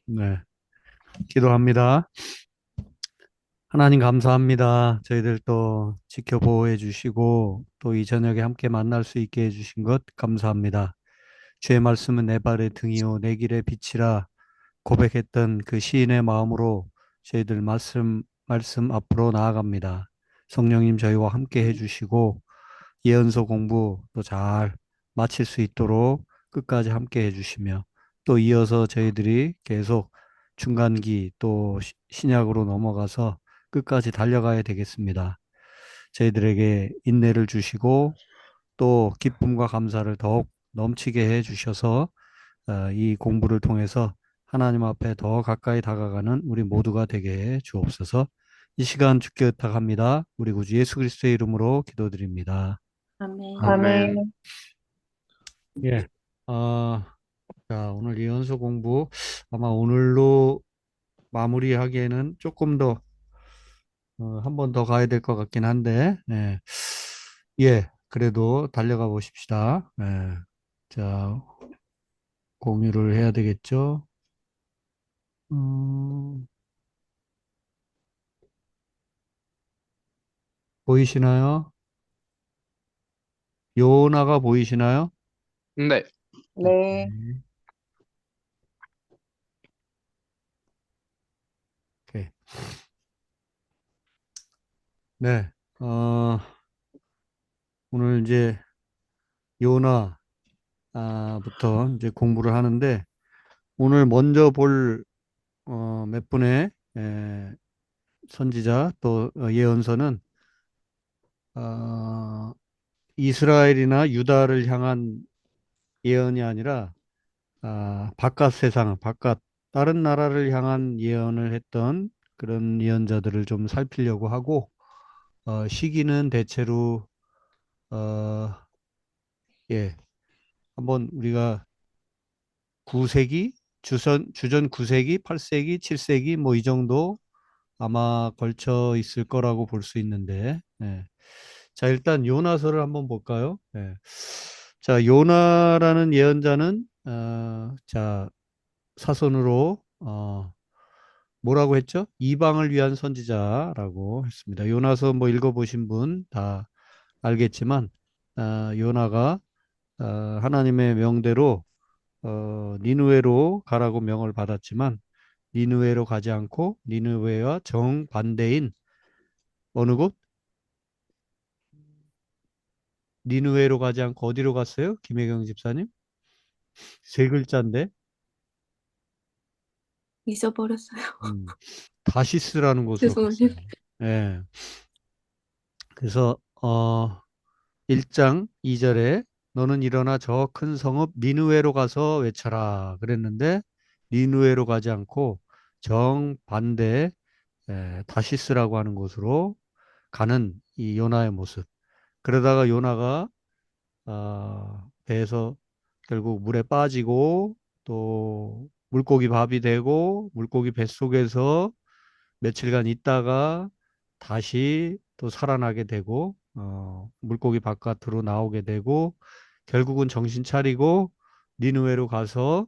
네, 기도합니다. 하나님 감사합니다. 저희들 또 지켜보호해 주시고 또 이 저녁에 함께 만날 수 있게 해주신 것 감사합니다. 주의 말씀은 내 발의 등이요 내 길의 빛이라 고백했던 그 시인의 마음으로 저희들 말씀 앞으로 나아갑니다. 성령님 저희와 함께 해주시고 예언서 공부 또 잘 마칠 수 있도록 끝까지 함께 해주시며 또 이어서 저희들이 계속 중간기 또 신약으로 넘어가서 끝까지 달려가야 되겠습니다. 저희들에게 인내를 주시고 또 기쁨과 감사를 더욱 넘치게 해 주셔서 이 공부를 통해서 하나님 앞에 더 가까이 다가가는 우리 모두가 되게 해 주옵소서. 이 시간 주께 의탁합니다. 우리 구주 예수 그리스도의 이름으로 기도드립니다. 아멘. 아멘. 아멘. 예. 어, 자, 오늘 예언서 공부 아마 오늘로 마무리하기에는 조금 더 한 번 더 가야 될 것 같긴 한데, 그래도 달려가 보십시다. 자, 공유를 해야 되겠죠? 음, 보이시나요? 요나가 보이시나요? 네. 네. 네. 오케이. 네. 어, 오늘 이제 요나부터 이제 공부를 하는데, 오늘 먼저 볼 몇 분의 선지자 또 예언서는 어, 이스라엘이나 유다를 향한 예언이 아니라 바깥 세상, 바깥 다른 나라를 향한 예언을 했던 그런 예언자들을 좀 살피려고 하고 시기는 대체로 어, 예, 한번 우리가 9세기, 주전 9세기, 8세기, 7세기 뭐 이 정도 아마 걸쳐 있을 거라고 볼 수 있는데 자, 일단 요나서를 한번 볼까요? 자, 요나라는 예언자는 자, 사손으로 뭐라고 했죠? 이방을 위한 선지자라고 했습니다. 요나서 뭐 읽어보신 분 다 알겠지만 요나가 하나님의 명대로 니느웨로 가라고 명을 받았지만 니느웨로 가지 않고 니느웨와 정반대인 어느 곳? 니느웨로 가지 않고 어디로 갔어요? 김혜경 집사님? 세 글자인데 잊어버렸어요. 음, 다시스라는 곳으로 죄송해요. 갔어요. 예. 그래서 1장 2절에 너는 일어나 저 큰 성읍 니느웨로 가서 외쳐라 그랬는데 니느웨로 가지 않고 정반대 다시스라고 하는 곳으로 가는 이 요나의 모습. 그러다가 요나가 배에서 결국 물에 빠지고 또 물고기 밥이 되고 물고기 뱃속에서 며칠간 있다가 다시 또 살아나게 되고 물고기 바깥으로 나오게 되고 결국은 정신 차리고 니느웨로 가서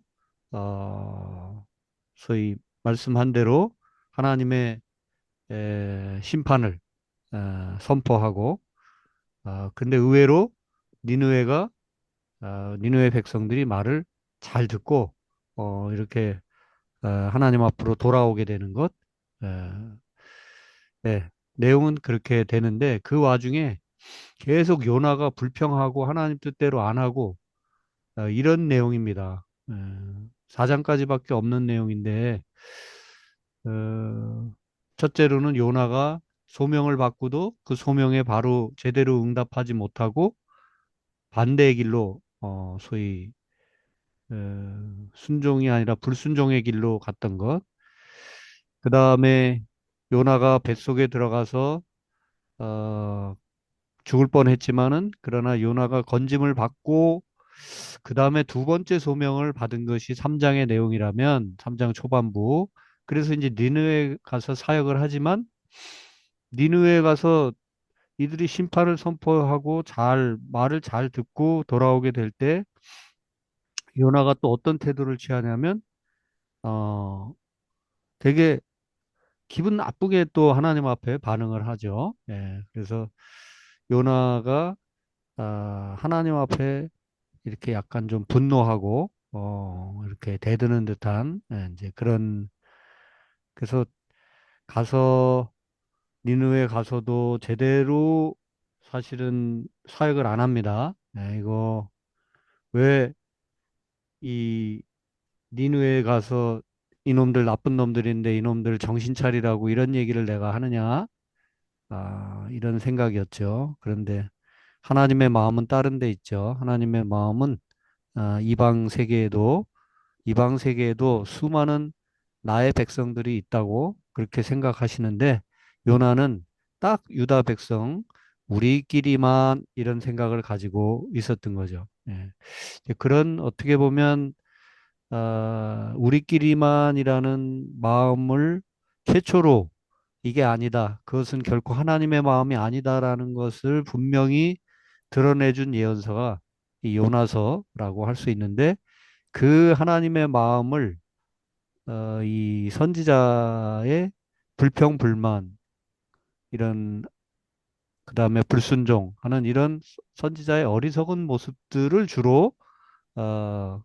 소위 말씀한 대로 하나님의 심판을 선포하고 근데 의외로 니느웨가 니느웨 백성들이 말을 잘 듣고 이렇게 하나님 앞으로 돌아오게 되는 것. 어, 네, 내용은 그렇게 되는데 그 와중에 계속 요나가 불평하고 하나님 뜻대로 안 하고 이런 내용입니다. 4장까지밖에 없는 내용인데 어, 첫째로는 요나가 소명을 받고도 그 소명에 바로 제대로 응답하지 못하고 반대의 길로 소위 순종이 아니라 불순종의 길로 갔던 것. 그 다음에 요나가 뱃속에 들어가서 어, 죽을 뻔했지만은 그러나 요나가 건짐을 받고 그 다음에 두 번째 소명을 받은 것이 3장의 내용이라면 3장 초반부 그래서 이제 니느웨 가서 사역을 하지만 니느웨 가서 이들이 심판을 선포하고 잘 말을 잘 듣고 돌아오게 될 때 요나가 또 어떤 태도를 취하냐면 어, 되게 기분 나쁘게 또 하나님 앞에 반응을 하죠. 예, 그래서 요나가 하나님 앞에 이렇게 약간 좀 분노하고 이렇게 대드는 듯한 이제 그런 그래서 가서 니느웨 가서도 제대로 사실은 사역을 안 합니다. 이거 왜 이 니느웨에 가서 이놈들 나쁜 놈들인데 이놈들 정신 차리라고 이런 얘기를 내가 하느냐? 이런 생각이었죠. 그런데 하나님의 마음은 다른 데 있죠. 하나님의 마음은 이방 세계에도 수많은 나의 백성들이 있다고 그렇게 생각하시는데 요나는 딱 유다 백성 우리끼리만 이런 생각을 가지고 있었던 거죠. 예. 이제 그런 어떻게 보면 우리끼리만이라는 마음을 최초로 이게 아니다. 그것은 결코 하나님의 마음이 아니다라는 것을 분명히 드러내준 예언서가 이 요나서라고 할 수 있는데 그 하나님의 마음을 이 선지자의 불평불만 이런 그다음에 불순종하는 이런 선지자의 어리석은 모습들을 주로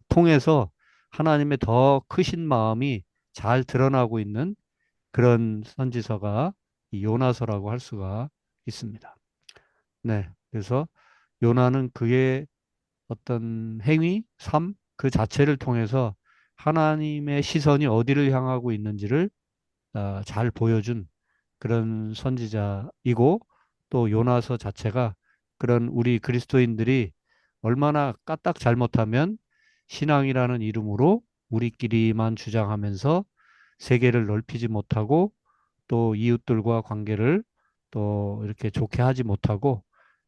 통해서 하나님의 더 크신 마음이 잘 드러나고 있는 그런 선지서가 이 요나서라고 할 수가 있습니다. 네, 그래서 요나는 그의 어떤 행위, 삶, 그 자체를 통해서 하나님의 시선이 어디를 향하고 있는지를 잘 보여준 그런 선지자이고 또 요나서 자체가 그런 우리 그리스도인들이 얼마나 까딱 잘못하면 신앙이라는 이름으로 우리끼리만 주장하면서 세계를 넓히지 못하고 또 이웃들과 관계를 또 이렇게 좋게 하지 못하고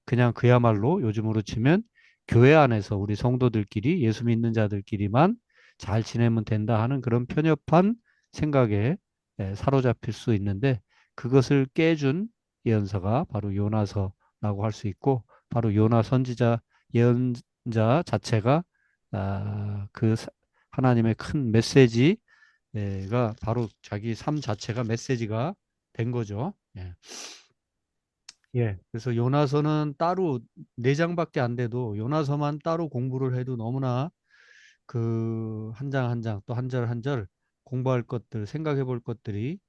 그냥 그야말로 요즘으로 치면 교회 안에서 우리 성도들끼리 예수 믿는 자들끼리만 잘 지내면 된다 하는 그런 편협한 생각에 사로잡힐 수 있는데 그것을 깨준 예언서가 바로 요나서라고 할 수 있고 바로 요나 선지자 예언자 자체가 그 하나님의 큰 메시지가 바로 자기 삶 자체가 메시지가 된 거죠. 예. 예. 그래서 요나서는 따로 네 장밖에 안 돼도 요나서만 따로 공부를 해도 너무나 그 한 장 한 장 또 한 절 한 절 공부할 것들 생각해 볼 것들이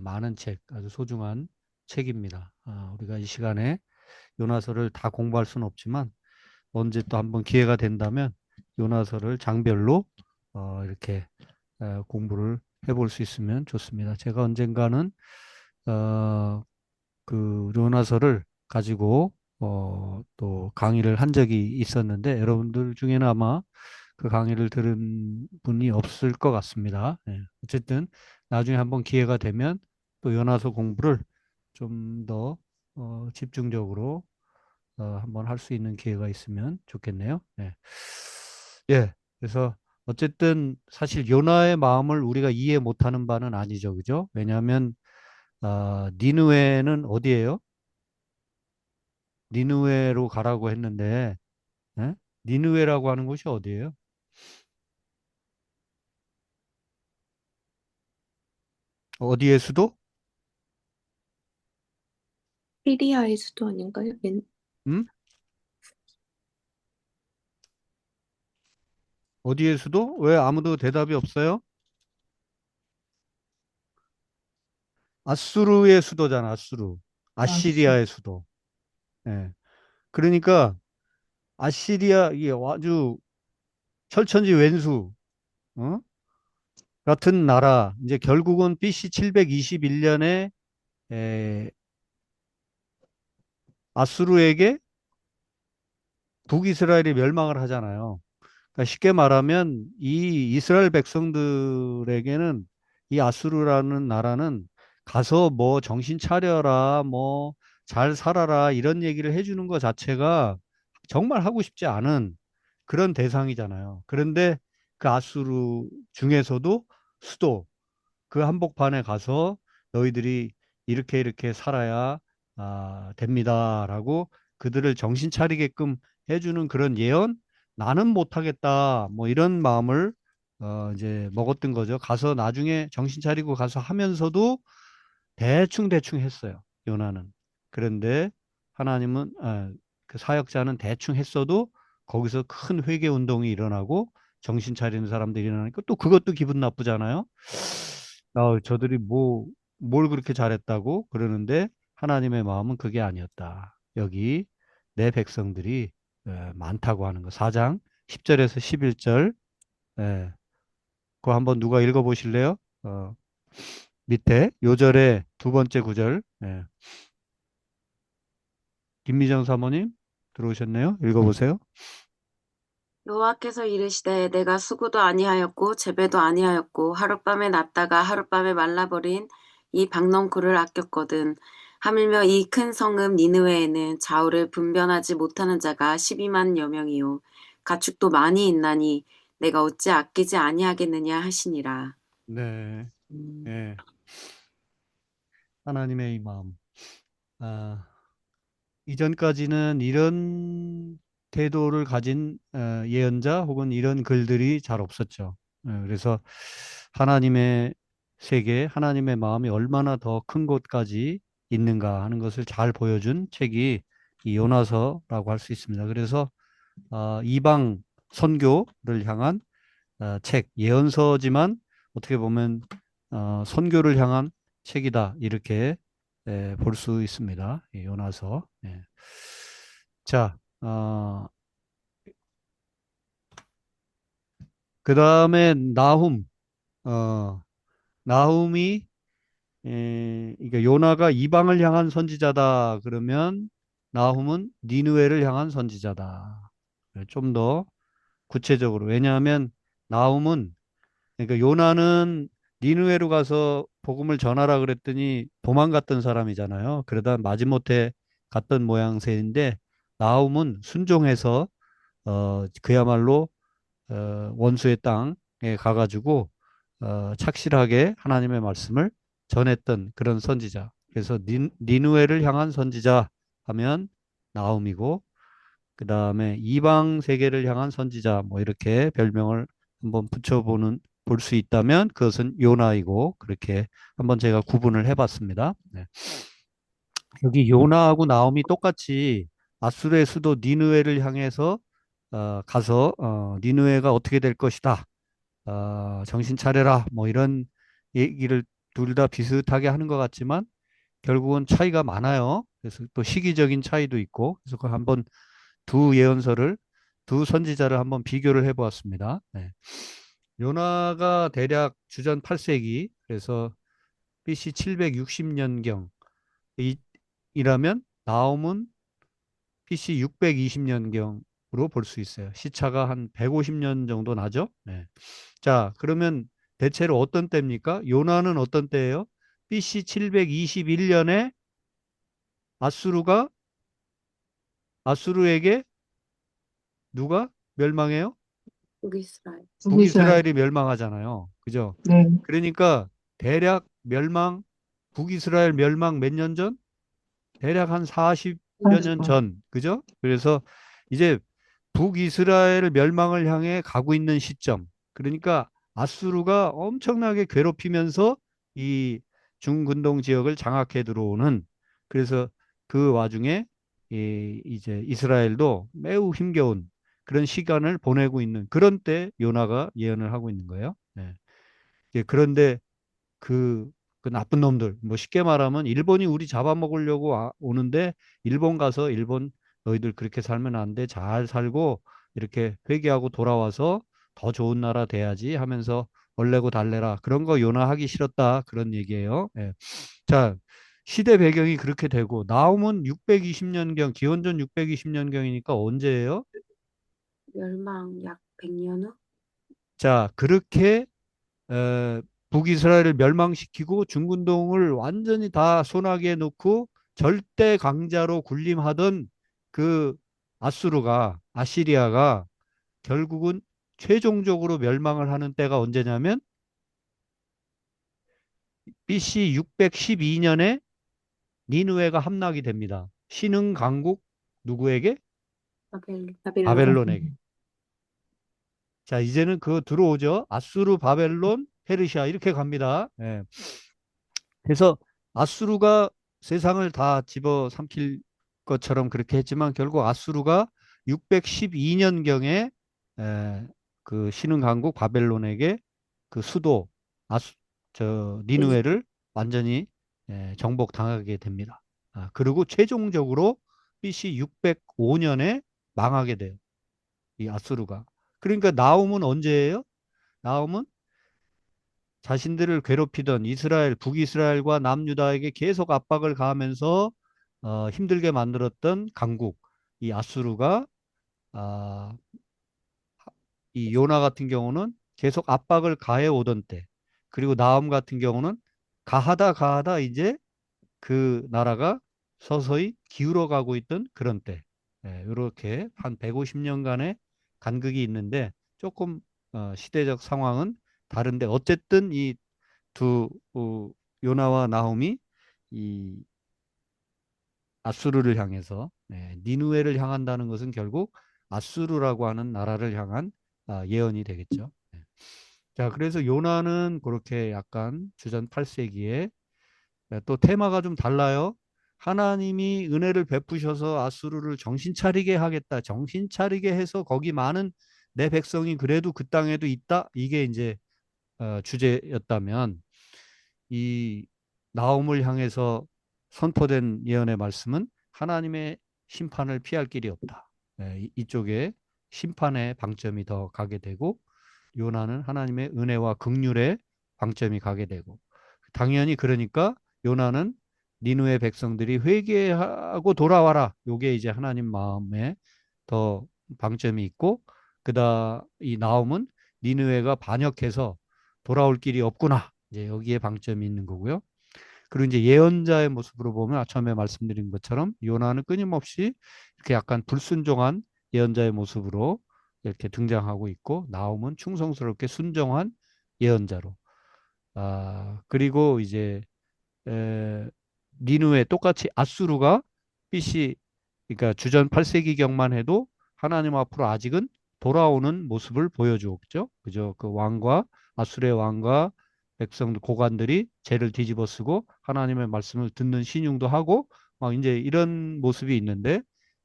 많은 책 아주 소중한 책입니다. 우리가 이 시간에 요나서를 다 공부할 수는 없지만 언제 또 한번 기회가 된다면 요나서를 장별로 이렇게 공부를 해볼 수 있으면 좋습니다. 제가 언젠가는 어, 그 요나서를 가지고 또 강의를 한 적이 있었는데 여러분들 중에는 아마 그 강의를 들은 분이 없을 것 같습니다. 예. 어쨌든 나중에 한번 기회가 되면 또 요나서 공부를 좀 더 집중적으로 한번 할 수 있는 기회가 있으면 좋겠네요. 예. 예. 그래서 어쨌든 사실 요나의 마음을 우리가 이해 못하는 바는 아니죠, 그죠? 왜냐하면 니느웨는 어디예요? 니느웨로 가라고 했는데, 예? 니느웨라고 하는 곳이 어디예요? 어디의 수도? 시리아의 수도 아닌가요? 음? 어디의 수도? 왜 아무도 대답이 없어요? 아수르의 수도잖아, 아수르. 아시리아의 수도. 예. 그러니까 아시리아 이게 아주 철천지 왼수, 어? 같은 나라. 이제 결국은 BC 721년에 아수르에게 북이스라엘이 멸망을 하잖아요. 그러니까 쉽게 말하면 이 이스라엘 백성들에게는 이 아수르라는 나라는 가서 뭐 정신 차려라, 뭐 잘 살아라 이런 얘기를 해주는 것 자체가 정말 하고 싶지 않은 그런 대상이잖아요. 그런데 그 아수르 중에서도 수도 그 한복판에 가서 너희들이 이렇게 이렇게 살아야 됩니다라고 그들을 정신 차리게끔 해주는 그런 예언 나는 못하겠다 뭐 이런 마음을 이제 먹었던 거죠. 가서 나중에 정신 차리고 가서 하면서도 대충 했어요. 요나는. 그런데 하나님은 그 사역자는 대충 했어도 거기서 큰 회개 운동이 일어나고 정신 차리는 사람들이 일어나니까 또 그것도 기분 나쁘잖아요. 저들이 뭘 그렇게 잘했다고 그러는데 하나님의 마음은 그게 아니었다. 여기 내 백성들이 많다고 하는 거. 4장 10절에서 11절. 예, 그거 한번 누가 읽어보실래요? 밑에 요절의 두 번째 구절. 예. 김미정 사모님 들어오셨네요. 읽어보세요. 여호와께서 이르시되 내가 수고도 아니하였고 재배도 아니하였고 하룻밤에 났다가 하룻밤에 말라버린 이 박넝쿨을 아꼈거든. 하물며 이 큰 성읍 니느웨에는 좌우를 분변하지 못하는 자가 12만여 명이요 가축도 많이 있나니 내가 어찌 아끼지 아니하겠느냐 하시니라. 네, 음, 예, 하나님의 이 마음. 아, 이전까지는 이런 태도를 가진 예언자 혹은 이런 글들이 잘 없었죠. 그래서 하나님의 세계, 하나님의 마음이 얼마나 더 큰 곳까지 있는가 하는 것을 잘 보여준 책이 이 요나서라고 할 수 있습니다. 그래서 이방 선교를 향한 책, 예언서지만 어떻게 보면 선교를 향한 책이다. 이렇게 볼 수 있습니다. 이 요나서. 예. 자, 그 다음에 나훔이, 그러니까 요나가 이방을 향한 선지자다. 그러면 나훔은 니느웨를 향한 선지자다. 좀 더 구체적으로. 왜냐하면 나훔은 그러니까 요나는 니느웨로 가서 복음을 전하라 그랬더니 도망갔던 사람이잖아요. 그러다 마지못해 갔던 모양새인데 나훔은 순종해서 그야말로 원수의 땅에 가가지고 착실하게 하나님의 말씀을 전했던 그런 선지자. 그래서 니느웨를 향한 선지자 하면 나훔이고 그 다음에 이방 세계를 향한 선지자 뭐 이렇게 별명을 한번 붙여보는 볼 수 있다면 그것은 요나이고 그렇게 한번 제가 구분을 해봤습니다. 네. 여기 요나하고 나움이 똑같이 아수르의 수도 니느웨를 향해서 가서 니느웨가 어떻게 될 것이다. 정신 차려라. 뭐 이런 얘기를 둘 다 비슷하게 하는 것 같지만 결국은 차이가 많아요. 그래서 또 시기적인 차이도 있고 그래서 그 한번 두 예언서를 두 선지자를 한번 비교를 해보았습니다. 네. 요나가 대략 주전 8세기 그래서 BC 760년경 이라면 나홈은 BC 620년경으로 볼 수 있어요. 시차가 한 150년 정도 나죠. 네. 자, 그러면 대체로 어떤 때입니까? 요나는 어떤 때예요? BC 721년에 아수르가 아수르에게 누가 멸망해요? 북이스라엘. 북이스라엘. 북이스라엘이 멸망하잖아요. 그죠? 네, 그러니까 대략 멸망, 북이스라엘 멸망 몇 년 전? 대략 한 40여 년 30분. 전. 그죠? 그래서 이제 북이스라엘 멸망을 향해 가고 있는 시점. 그러니까 아수르가 엄청나게 괴롭히면서 이 중근동 지역을 장악해 들어오는 그래서 그 와중에 이제 이스라엘도 매우 힘겨운 그런 시간을 보내고 있는 그런 때 요나가 예언을 하고 있는 거예요. 네. 그런데 그, 그 나쁜 놈들, 뭐 쉽게 말하면 일본이 우리 잡아먹으려고 오는데 일본 가서 일본 너희들 그렇게 살면 안 돼. 잘 살고 이렇게 회개하고 돌아와서 더 좋은 나라 돼야지 하면서 얼레고 달래라. 그런 거 요나하기 싫었다. 그런 얘기예요. 예. 자, 시대 배경이 그렇게 되고 나오면 620년경, 기원전 620년경이니까 언제예요? 멸망 약 100년 후? 자, 그렇게 에, 북이스라엘을 멸망시키고 중근동을 완전히 다 손아귀에 놓고 절대 강자로 군림하던 그 아시리아가 결국은 최종적으로 멸망을 하는 때가 언제냐면 BC 612년에 니느웨가 함락이 됩니다. 신흥 강국 누구에게? 바벨론. 바벨론에게. 자, 이제는 그거 들어오죠. 아수르, 바벨론, 페르시아 이렇게 갑니다. 예. 그래서 아수르가 세상을 다 집어삼킬 것처럼 그렇게 했지만 결국 아수르가 612년경에 그 신흥 강국 바벨론에게 그 수도 아수 네. 니느웨를 완전히 정복당하게 됩니다. 그리고 최종적으로 BC 605년에 망하게 돼요. 이 아수르가. 그러니까 나움은 언제예요? 나움은 자신들을 괴롭히던 이스라엘, 북이스라엘과 남유다에게 계속 압박을 가하면서 힘들게 만들었던 강국, 이 아수르가 아, 이 요나 같은 경우는 계속 압박을 가해 오던 때, 그리고 나움 같은 경우는 가하다 이제 그 나라가 서서히 기울어 가고 있던 그런 때, 이렇게 한 150년간의 간극이 있는데 조금 시대적 상황은 다른데 어쨌든 이 두 요나와 나홈이 이 아수르를 향해서 니누에를 향한다는 것은 결국 아수르라고 하는 나라를 향한 예언이 되겠죠. 자, 그래서 요나는 그렇게 약간 주전 8세기에 또 테마가 좀 달라요. 하나님이 은혜를 베푸셔서 아수르를 정신 차리게 하겠다. 정신 차리게 해서 거기 많은 내 백성이 그래도 그 땅에도 있다. 이게 이제 주제였다면 이 나움을 향해서 선포된 예언의 말씀은 하나님의 심판을 피할 길이 없다. 이쪽에 심판의 방점이 더 가게 되고 요나는 하나님의 은혜와 긍휼의 방점이 가게 되고 당연히 그러니까 요나는 니누의 백성들이 회개하고 돌아와라. 요게 이제 하나님 마음에 더 방점이 있고 그다 이 나움은 니누에가 반역해서 돌아올 길이 없구나. 이제 여기에 방점이 있는 거고요. 그리고 이제 예언자의 모습으로 보면 처음에 말씀드린 것처럼 요나는 끊임없이 이렇게 약간 불순종한 예언자의 모습으로 이렇게 등장하고 있고 나움은 충성스럽게 순종한 예언자로. 그리고 이제 에, 니누에 똑같이 아수르가 BC 그러니까 주전 8세기경만 해도 하나님 앞으로 아직은 돌아오는 모습을 보여주었죠. 그죠? 그 왕과 아수르의 왕과 백성들 고관들이 죄를 뒤집어 쓰고 하나님의 말씀을 듣는 신용도 하고 막 이제 이런 모습이 있는데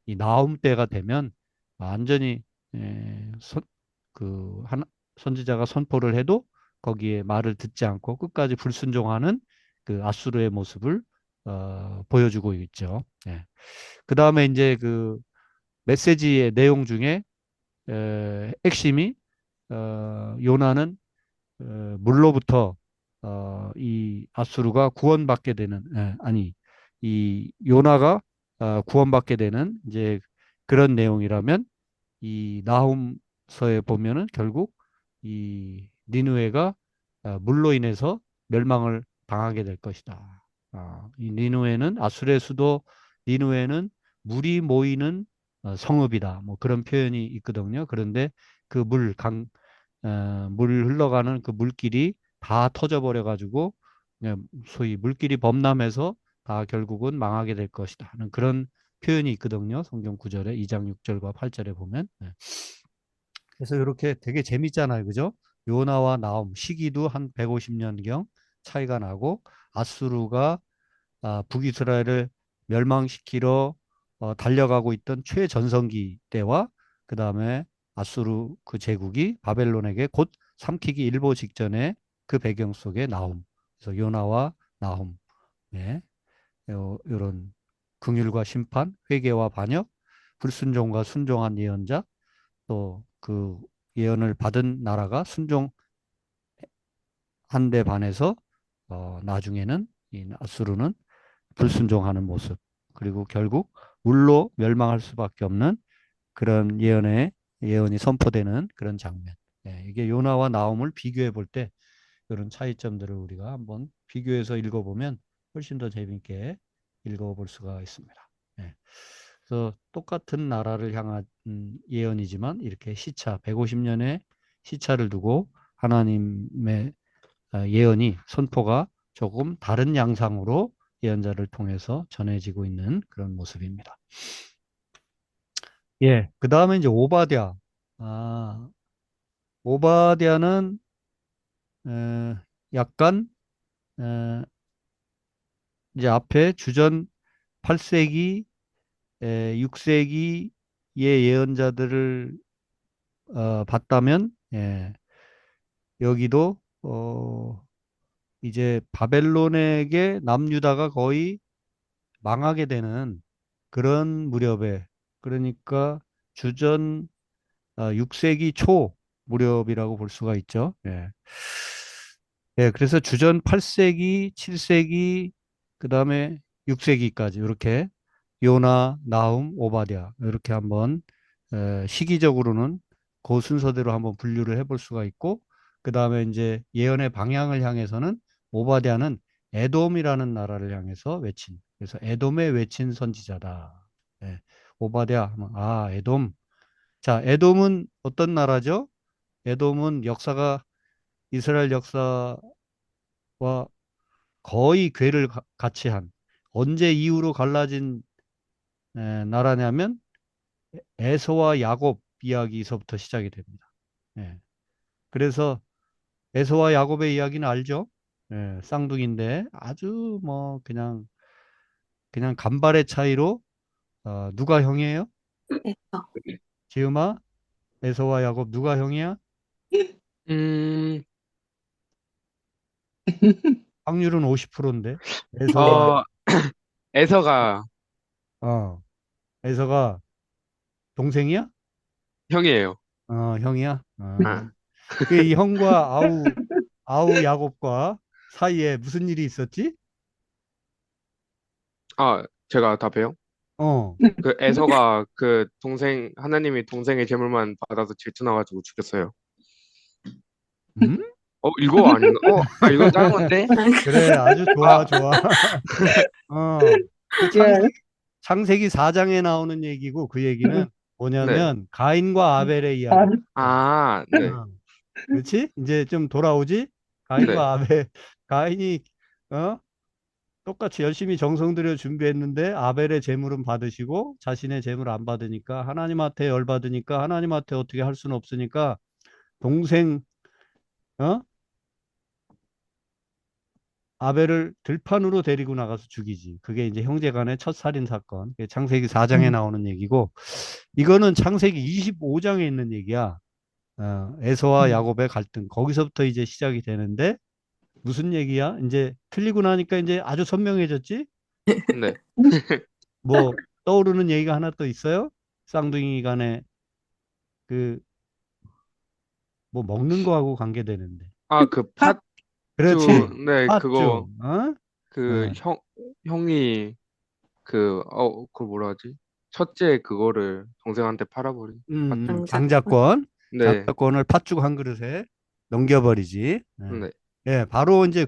이 나움 때가 되면 완전히 그 선지자가 선포를 해도 거기에 말을 듣지 않고 끝까지 불순종하는 그 아수르의 모습을 보여주고 있죠. 그 다음에 이제 그 메시지의 내용 중에 핵심이 요나는 물로부터 이 아수르가 구원받게 되는 아니 이 요나가 구원받게 되는 이제 그런 내용이라면 이 나훔서에 보면은 결국 이 니느웨가 물로 인해서 멸망을 당하게 될 것이다. 이 니느웨는 아수르의 수도 니느웨는 물이 모이는 성읍이다. 뭐 그런 표현이 있거든요. 그런데 그 물 흘러가는 그 물길이 다 터져버려 가지고 소위 물길이 범람해서 다 결국은 망하게 될 것이다 하는 그런 표현이 있거든요. 성경 구절에 2장 6절과 8절에 보면. 그래서 이렇게 되게 재밌잖아요. 그죠? 요나와 나움 시기도 한 150년경 차이가 나고 아수르가 북이스라엘을 멸망시키러 달려가고 있던 최전성기 때와 그 다음에 아수르 그 제국이 바벨론에게 곧 삼키기 일보 직전에 그 배경 속에 나움. 그래서 요나와 나훔. 예. 이런 긍휼과 심판, 회개와 반역, 불순종과 순종한 예언자, 또 그 예언을 받은 나라가 순종한 데 반해서 나중에는 이 아수르는 불순종하는 모습, 그리고 결국 물로 멸망할 수밖에 없는 그런 예언이 선포되는 그런 장면. 이게 요나와 나움을 비교해 볼 때 이런 차이점들을 우리가 한번 비교해서 읽어보면 훨씬 더 재밌게 읽어볼 수가 있습니다. 예. 그래서 똑같은 나라를 향한 예언이지만 이렇게 시차, 150년의 시차를 두고 하나님의 예언이 선포가 조금 다른 양상으로 예언자를 통해서 전해지고 있는 그런 모습입니다. 예, 그 다음에 이제 오바댜. 아, 오바댜는 에, 약간 에, 이제 앞에 주전 8세기, 6세기의 예언자들을 봤다면 여기도 이제 바벨론에게 남유다가 거의 망하게 되는 그런 무렵에 그러니까 주전 6세기 초 무렵이라고 볼 수가 있죠. 예. 예, 그래서 주전 8세기, 7세기, 그 다음에 6세기까지 이렇게 요나, 나훔, 오바댜 이렇게 한번 시기적으로는 그 순서대로 한번 분류를 해볼 수가 있고 그 다음에 이제 예언의 방향을 향해서는 오바댜는 에돔이라는 나라를 향해서 외친 그래서 에돔에 외친 선지자다. 예, 오바댜 하면 아 에돔. 자, 에돔은 어떤 나라죠? 에돔은 역사가 이스라엘 역사와 거의 궤를 같이 한 언제 이후로 갈라진 나라냐면 에서와 야곱 이야기서부터 시작이 됩니다. 예. 그래서 에서와 야곱의 이야기는 알죠? 예, 쌍둥이인데 아주 뭐 그냥 간발의 차이로 누가 형이에요? 에서. 지음아 에서와 야곱 누가 형이야? 음, 확률은 50%인데 에서와 어, 에서가 어 에서가 동생이야? 형이에요. 형이야? 아, 그이 형과 아우 야곱과 사이에 무슨 일이 있었지? 제가 답해요. 어. 그 에서가 그 동생, 하나님이 동생의 재물만 받아서 질투나가지고 죽였어요. 음? 이거 아닌가? 이거 다른 건데? 그래, 아주 아, 좋아, 좋아. 어. 그 창세기 4장에 나오는 얘기고 그 얘기는 네. 뭐냐면 가인과 아벨의 이야기. 네. 어. 그렇지? 이제 좀 돌아오지? 네. 가인과 아벨, 가인이 어? 똑같이 열심히 정성 들여 준비했는데 아벨의 재물은 받으시고 자신의 재물 안 받으니까 하나님한테 열받으니까 하나님한테 어떻게 할 수는 없으니까 동생 어? 아벨을 들판으로 데리고 나가서 죽이지. 그게 이제 형제간의 첫 살인 사건. 그게 창세기 4장에 나오는 얘기고 이거는 창세기 25장에 있는 얘기야. 에서와 야곱의 갈등. 거기서부터 이제 시작이 되는데 무슨 얘기야? 이제 틀리고 나니까 이제 아주 선명해졌지? 네. 뭐 떠오르는 얘기가 하나 또 있어요? 쌍둥이 간에 그 뭐 먹는 거하고 관계되는데. 그 팥주, 그렇지. 네, 그거, 팥죽. 어? 그 어. 형이, 그걸 뭐라 하지? 첫째 그거를 동생한테 팔아버린 팥주. 장자권. 장자권. 네. 장자권을 팥죽 한 그릇에 넘겨버리지. 네. 예, 바로 이제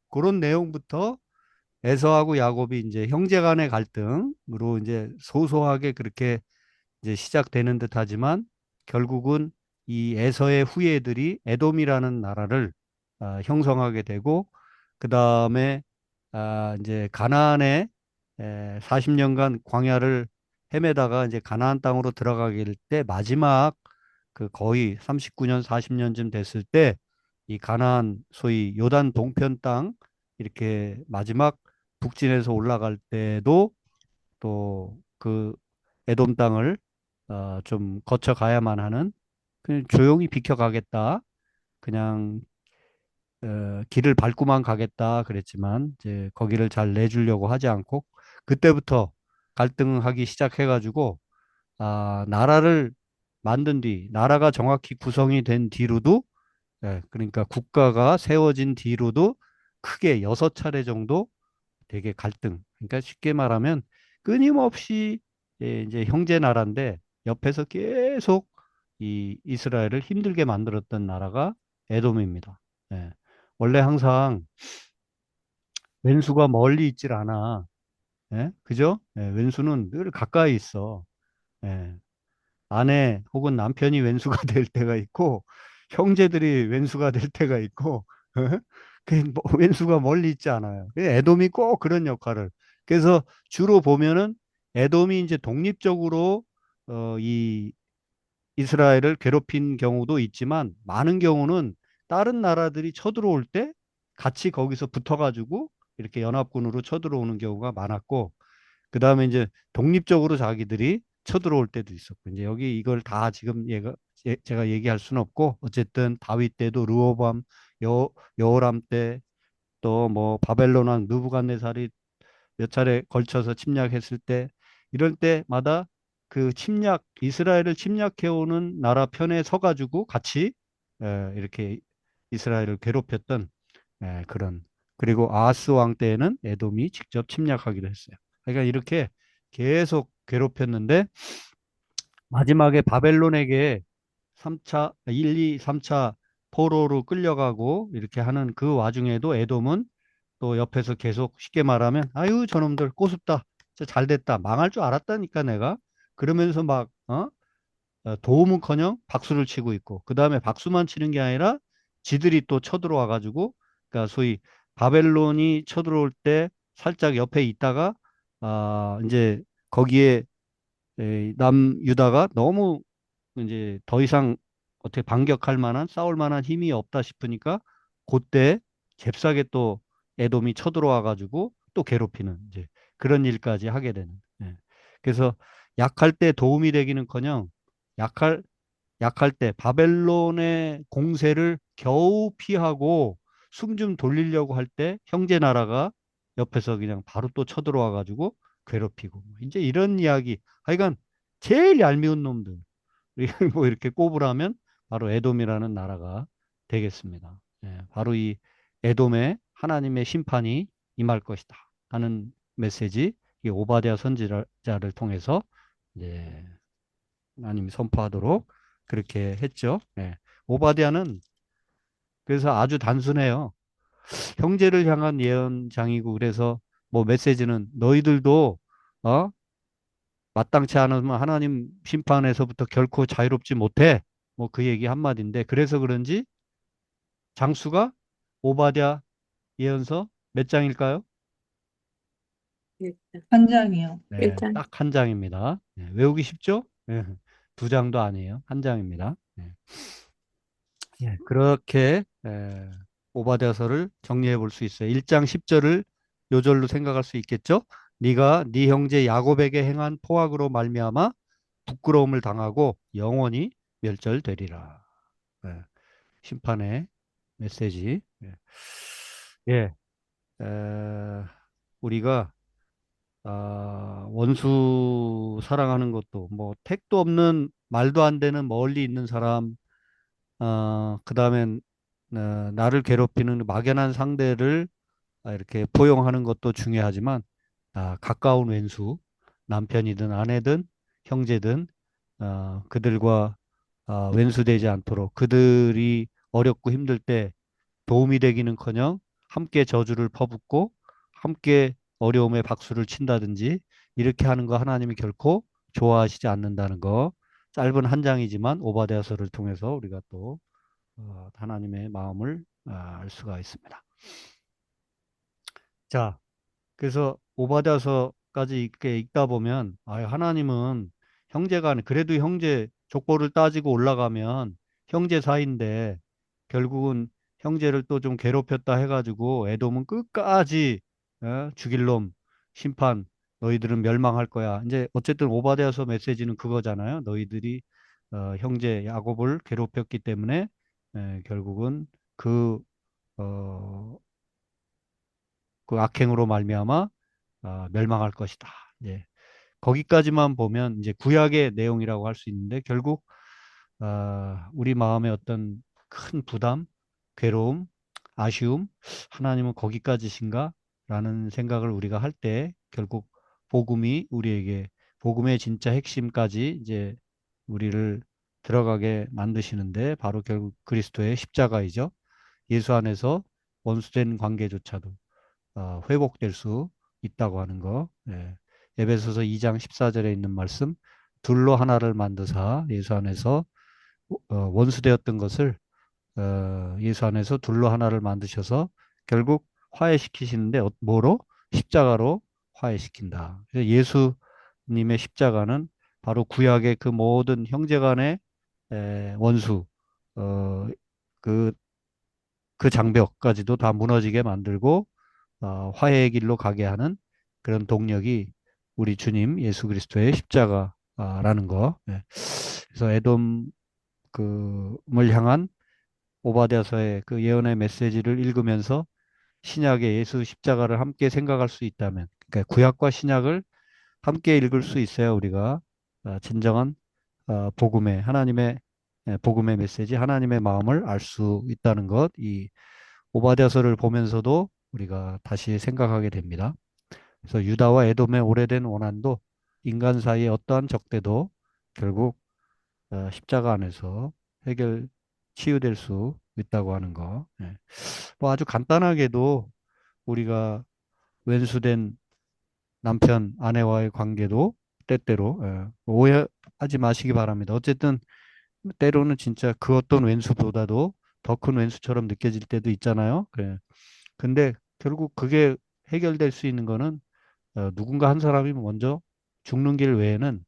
그런 내용부터 에서하고 야곱이 이제 형제 간의 갈등으로 이제 소소하게 그렇게 이제 시작되는 듯 하지만 결국은 이 에서의 후예들이 에돔이라는 나라를 형성하게 되고 그 다음에 이제 가나안에 40년간 광야를 헤매다가 이제 가나안 땅으로 들어가게 될 때 마지막 그 거의 39년 40년쯤 됐을 때 이 가나안 소위 요단 동편 땅 이렇게 마지막 북진해서 올라갈 때도 또 그 에돔 땅을 좀 거쳐 가야만 하는 그냥 조용히 비켜가겠다. 그냥 길을 밟고만 가겠다 그랬지만 이제 거기를 잘 내주려고 하지 않고 그때부터 갈등하기 시작해가지고 나라를 만든 뒤 나라가 정확히 구성이 된 뒤로도 그러니까 국가가 세워진 뒤로도 크게 6차례 정도 되게 갈등. 그러니까 쉽게 말하면 끊임없이 이제 형제 나라인데 옆에서 계속 이 이스라엘을 힘들게 만들었던 나라가 에돔입니다. 예. 원래 항상 왼수가 멀리 있질 않아. 예? 그죠? 왼수는 늘 가까이 있어. 예. 아내 혹은 남편이 왼수가 될 때가 있고 형제들이 왼수가 될 때가 있고 왼수가 멀리 있지 않아요. 에돔이 꼭 그런 역할을. 그래서 주로 보면은 에돔이 이제 독립적으로 이 이스라엘을 괴롭힌 경우도 있지만 많은 경우는 다른 나라들이 쳐들어올 때 같이 거기서 붙어가지고 이렇게 연합군으로 쳐들어오는 경우가 많았고 그 다음에 이제 독립적으로 자기들이 쳐들어올 때도 있었고 이제 여기 이걸 다 지금 제가 얘기할 수는 없고 어쨌든 다윗 때도 르호밤 여호람 때 또 뭐 바벨론 왕 느부갓네살이 몇 차례 걸쳐서 침략했을 때 이럴 때마다 그 이스라엘을 침략해오는 나라 편에 서가지고 같이 이렇게 이스라엘을 괴롭혔던 그런 그리고 아하스 왕 때에는 에돔이 직접 침략하기도 했어요. 그러니까 이렇게 계속 괴롭혔는데 마지막에 바벨론에게 3차, 1, 2, 3차 포로로 끌려가고 이렇게 하는 그 와중에도 에돔은 또 옆에서 계속 쉽게 말하면 아유 저놈들 꼬숩다. 진짜 잘 됐다. 망할 줄 알았다니까 내가. 그러면서 막 도움은커녕 박수를 치고 있고 그 다음에 박수만 치는 게 아니라 지들이 또 쳐들어와 가지고 그러니까 소위 바벨론이 쳐들어올 때 살짝 옆에 있다가 이제 거기에 남유다가 너무 이제 더 이상 어떻게 반격할 만한 싸울 만한 힘이 없다 싶으니까 그때 잽싸게 또 에돔이 쳐들어와 가지고 또 괴롭히는 이제 그런 일까지 하게 되는. 예. 그래서 약할 때 도움이 되기는커녕 약할 약할 때 바벨론의 공세를 겨우 피하고 숨 좀 돌리려고 할 때 형제 나라가 옆에서 그냥 바로 또 쳐들어와 가지고 괴롭히고 이제 이런 이야기. 하여간 제일 얄미운 놈들 뭐 이렇게 꼽으라면 바로 에돔이라는 나라가 되겠습니다. 예, 바로 이 에돔에 하나님의 심판이 임할 것이다 하는 메시지 이 오바댜 선지자를 통해서 이제 하나님이 선포하도록 그렇게 했죠. 예. 오바댜는 그래서 아주 단순해요. 형제를 향한 예언장이고 그래서 뭐 메시지는 너희들도 어? 마땅치 않으면 하나님 심판에서부터 결코 자유롭지 못해. 뭐 그 얘기 한마디인데 그래서 그런지 장수가 오바댜 예언서 몇 장일까요? 일단. 한 장이요. 네, 일단. 딱 한 장입니다. 네, 외우기 쉽죠? 네, 두 장도 아니에요. 한 장입니다. 네. 예, 그렇게 오바댜서를 정리해 볼 수 있어요. 1장 10절을 요절로 생각할 수 있겠죠? 네가 네 형제 야곱에게 행한 포악으로 말미암아 부끄러움을 당하고 영원히 멸절되리라. 예, 심판의 메시지. 예, 예, 우리가 원수 사랑하는 것도 뭐 택도 없는 말도 안 되는 멀리 있는 사람, 그다음엔 나를 괴롭히는 막연한 상대를 이렇게 포용하는 것도 중요하지만 가까운 왼수, 남편이든 아내든 형제든 그들과 왼수되지 않도록 그들이 어렵고 힘들 때 도움이 되기는커녕 함께 저주를 퍼붓고 함께 어려움에 박수를 친다든지 이렇게 하는 거 하나님이 결코 좋아하시지 않는다는 거 짧은 한 장이지만 오바댜서를 통해서 우리가 또 하나님의 마음을 알 수가 있습니다. 자, 그래서 오바댜서까지 이렇게 읽다 보면 하나님은 형제가 그래도 형제 족보를 따지고 올라가면 형제 사이인데 결국은 형제를 또 좀 괴롭혔다 해가지고 에돔은 끝까지 죽일 놈 심판 너희들은 멸망할 거야. 이제 어쨌든 오바댜서 메시지는 그거잖아요. 너희들이 형제 야곱을 괴롭혔기 때문에 결국은 그 어, 그 악행으로 말미암아 멸망할 것이다. 예. 거기까지만 보면 이제 구약의 내용이라고 할 수 있는데 결국 우리 마음의 어떤 큰 부담, 괴로움, 아쉬움, 하나님은 거기까지신가? 라는 생각을 우리가 할 때 결국 복음이 우리에게 복음의 진짜 핵심까지 이제 우리를 들어가게 만드시는데 바로 결국 그리스도의 십자가이죠. 예수 안에서 원수된 관계조차도 회복될 수 있다고 하는 거. 예. 에베소서 2장 14절에 있는 말씀 둘로 하나를 만드사 예수 안에서 원수되었던 것을 예수 안에서 둘로 하나를 만드셔서 결국 화해시키시는데 뭐로? 십자가로 화해시킨다. 그래서 예수님의 십자가는 바로 구약의 그 모든 형제간의 원수, 어, 그, 그 장벽까지도 다 무너지게 만들고 화해의 길로 가게 하는 그런 동력이 우리 주님 예수 그리스도의 십자가라는 거. 예. 그래서 에돔 그을 향한 오바댜서의 그 예언의 메시지를 읽으면서 신약의 예수 십자가를 함께 생각할 수 있다면, 그러니까 구약과 신약을 함께 읽을 수 있어야 우리가 진정한 복음의 하나님의 복음의 메시지, 하나님의 마음을 알 수 있다는 것, 이 오바댜서를 보면서도 우리가 다시 생각하게 됩니다. 그래서 유다와 에돔의 오래된 원한도 인간 사이의 어떠한 적대도 결국 십자가 안에서 해결 치유될 수 있다고 하는 거. 예. 뭐 아주 간단하게도 우리가 왼수된 남편, 아내와의 관계도 때때로 오해하지 마시기 바랍니다. 어쨌든 때로는 진짜 그 어떤 왼수보다도 더 큰 왼수처럼 느껴질 때도 있잖아요. 그래. 근데 결국 그게 해결될 수 있는 거는 누군가 한 사람이 먼저 죽는 길 외에는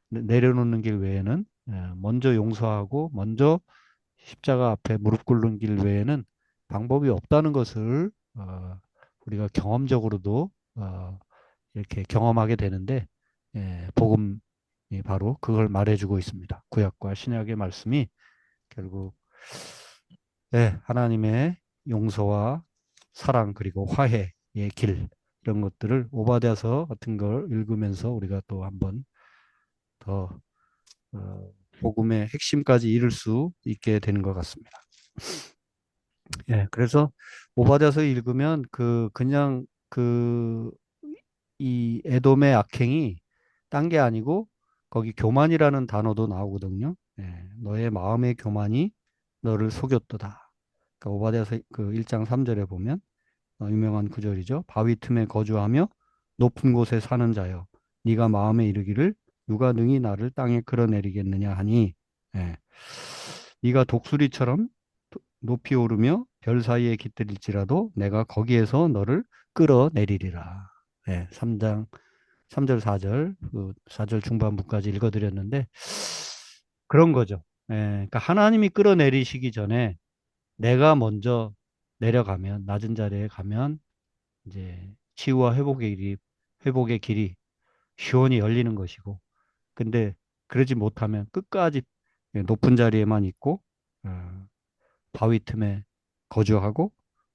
내려놓는 길 외에는 먼저 용서하고 먼저 십자가 앞에 무릎 꿇는 길 외에는 방법이 없다는 것을 우리가 경험적으로도 이렇게 경험하게 되는데 복음이 바로 그걸 말해주고 있습니다. 구약과 신약의 말씀이 결국 하나님의 용서와 사랑 그리고 화해의 길 이런 것들을 오바댜서 같은 걸 읽으면서 우리가 또 한번 더 복음의 핵심까지 이룰 수 있게 되는 것 같습니다. 그래서 오바댜서 읽으면 그냥 이 에돔의 악행이 딴 게 아니고 거기 교만이라는 단어도 나오거든요. 너의 마음의 교만이 너를 속였도다. 그러니까 오바댜서 그 1장 3절에 보면 유명한 구절이죠. 바위 틈에 거주하며 높은 곳에 사는 자여, 네가 마음에 이르기를 누가 능히 나를 땅에 끌어내리겠느냐 하니, 예. 네가 독수리처럼 높이 오르며 별 사이에 깃들일지라도 내가 거기에서 너를 끌어내리리라. 3장 3절 4절 그 4절 중반부까지 읽어드렸는데 그런 거죠. 그러니까 하나님이 끌어내리시기 전에 내가 먼저 내려가면 낮은 자리에 가면 이제 치유와 회복의 길이 시원히 열리는 것이고, 근데 그러지 못하면 끝까지 높은 자리에만 있고 바위 틈에 거주하고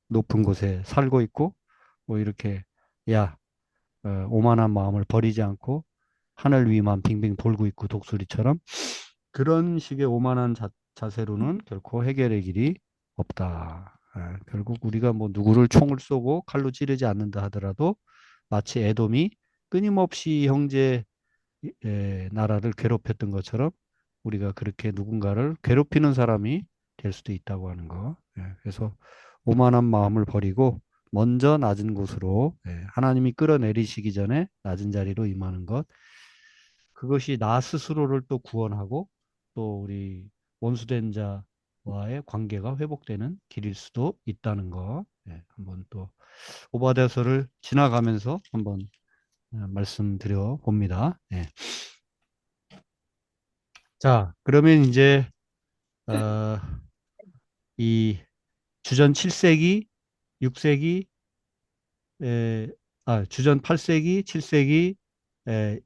높은 곳에 살고 있고 뭐 이렇게 야 오만한 마음을 버리지 않고 하늘 위만 빙빙 돌고 있고 독수리처럼 그런 식의 오만한 자세로는 결코 해결의 길이 없다. 결국 우리가 뭐 누구를 총을 쏘고 칼로 찌르지 않는다 하더라도 마치 에돔이 끊임없이 형제 나라를 괴롭혔던 것처럼 우리가 그렇게 누군가를 괴롭히는 사람이 될 수도 있다고 하는 거. 그래서 오만한 마음을 버리고 먼저 낮은 곳으로 하나님이 끌어내리시기 전에 낮은 자리로 임하는 것. 그것이 나 스스로를 또 구원하고 또 우리 원수된 자와의 관계가 회복되는 길일 수도 있다는 거. 한번 또 오바댜서를 지나가면서 한번 말씀드려 봅니다. 자, 그러면 이제 어, 이 주전 7세기, 6세기, 주전 8세기, 7세기,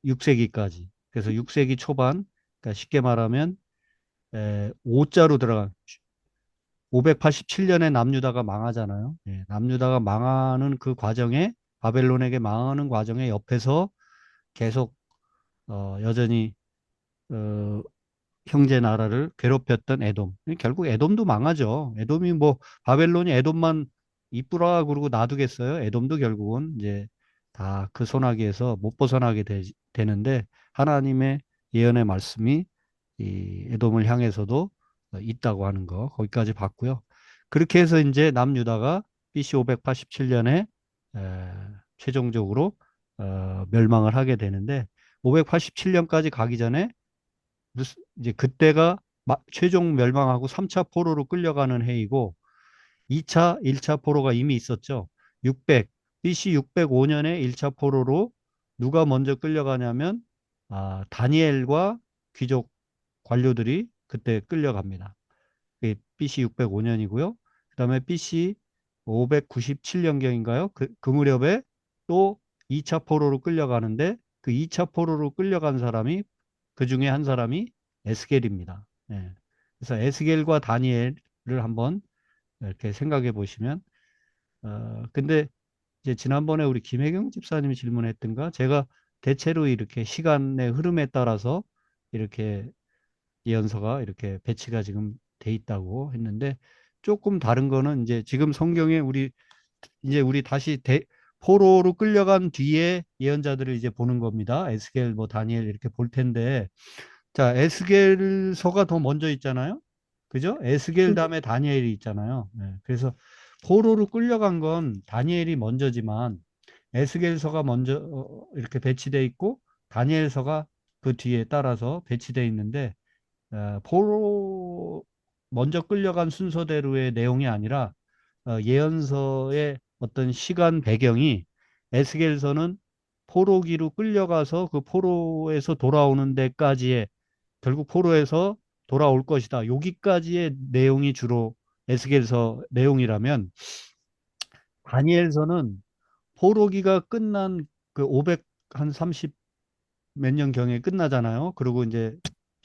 6세기까지. 그래서 6세기 초반, 그러니까 쉽게 말하면 5자로 들어간 587년에 남유다가 망하잖아요. 남유다가 망하는 그 과정에 바벨론에게 망하는 과정에 옆에서 계속 여전히 어, 형제 나라를 괴롭혔던 에돔. 결국 에돔도 망하죠. 에돔이 뭐 바벨론이 에돔만 이쁘라 그러고 놔두겠어요. 에돔도 결국은 이제 다 그 소나기에서 못 벗어나게 되는데 하나님의 예언의 말씀이 이 에돔을 향해서도 있다고 하는 거 거기까지 봤고요. 그렇게 해서 이제 남유다가 BC 587년에 최종적으로 멸망을 하게 되는데 587년까지 가기 전에 이제 그때가 최종 멸망하고 3차 포로로 끌려가는 해이고 2차, 1차 포로가 이미 있었죠. BC 605년에 1차 포로로 누가 먼저 끌려가냐면 다니엘과 귀족 관료들이 그때 끌려갑니다. BC 605년이고요. 그다음에 BC 597년경인가요? 그 무렵에 또 2차 포로로 끌려가는데 그 2차 포로로 끌려간 사람이 그 중에 한 사람이 에스겔입니다. 예. 그래서 에스겔과 다니엘을 한번 이렇게 생각해 보시면 근데 이제 지난번에 우리 김혜경 집사님이 질문했던가 제가 대체로 이렇게 시간의 흐름에 따라서 이렇게 예언서가 이렇게 배치가 지금 돼 있다고 했는데 조금 다른 거는 이제 지금 성경에 우리 다시 포로로 끌려간 뒤에 예언자들을 이제 보는 겁니다. 에스겔 뭐 다니엘 이렇게 볼 텐데 자 에스겔서가 더 먼저 있잖아요. 그죠? 에스겔 다음에 다니엘이 있잖아요. 네, 그래서 포로로 끌려간 건 다니엘이 먼저지만 에스겔서가 먼저 이렇게 배치돼 있고 다니엘서가 그 뒤에 따라서 배치돼 있는데 포로 먼저 끌려간 순서대로의 내용이 아니라 예언서의 어떤 시간 배경이 에스겔서는 포로기로 끌려가서 그 포로에서 돌아오는 데까지의 결국 포로에서 돌아올 것이다. 여기까지의 내용이 주로 에스겔서 내용이라면 다니엘서는 포로기가 끝난 그 500, 한 30 몇 년 경에 끝나잖아요. 그리고 이제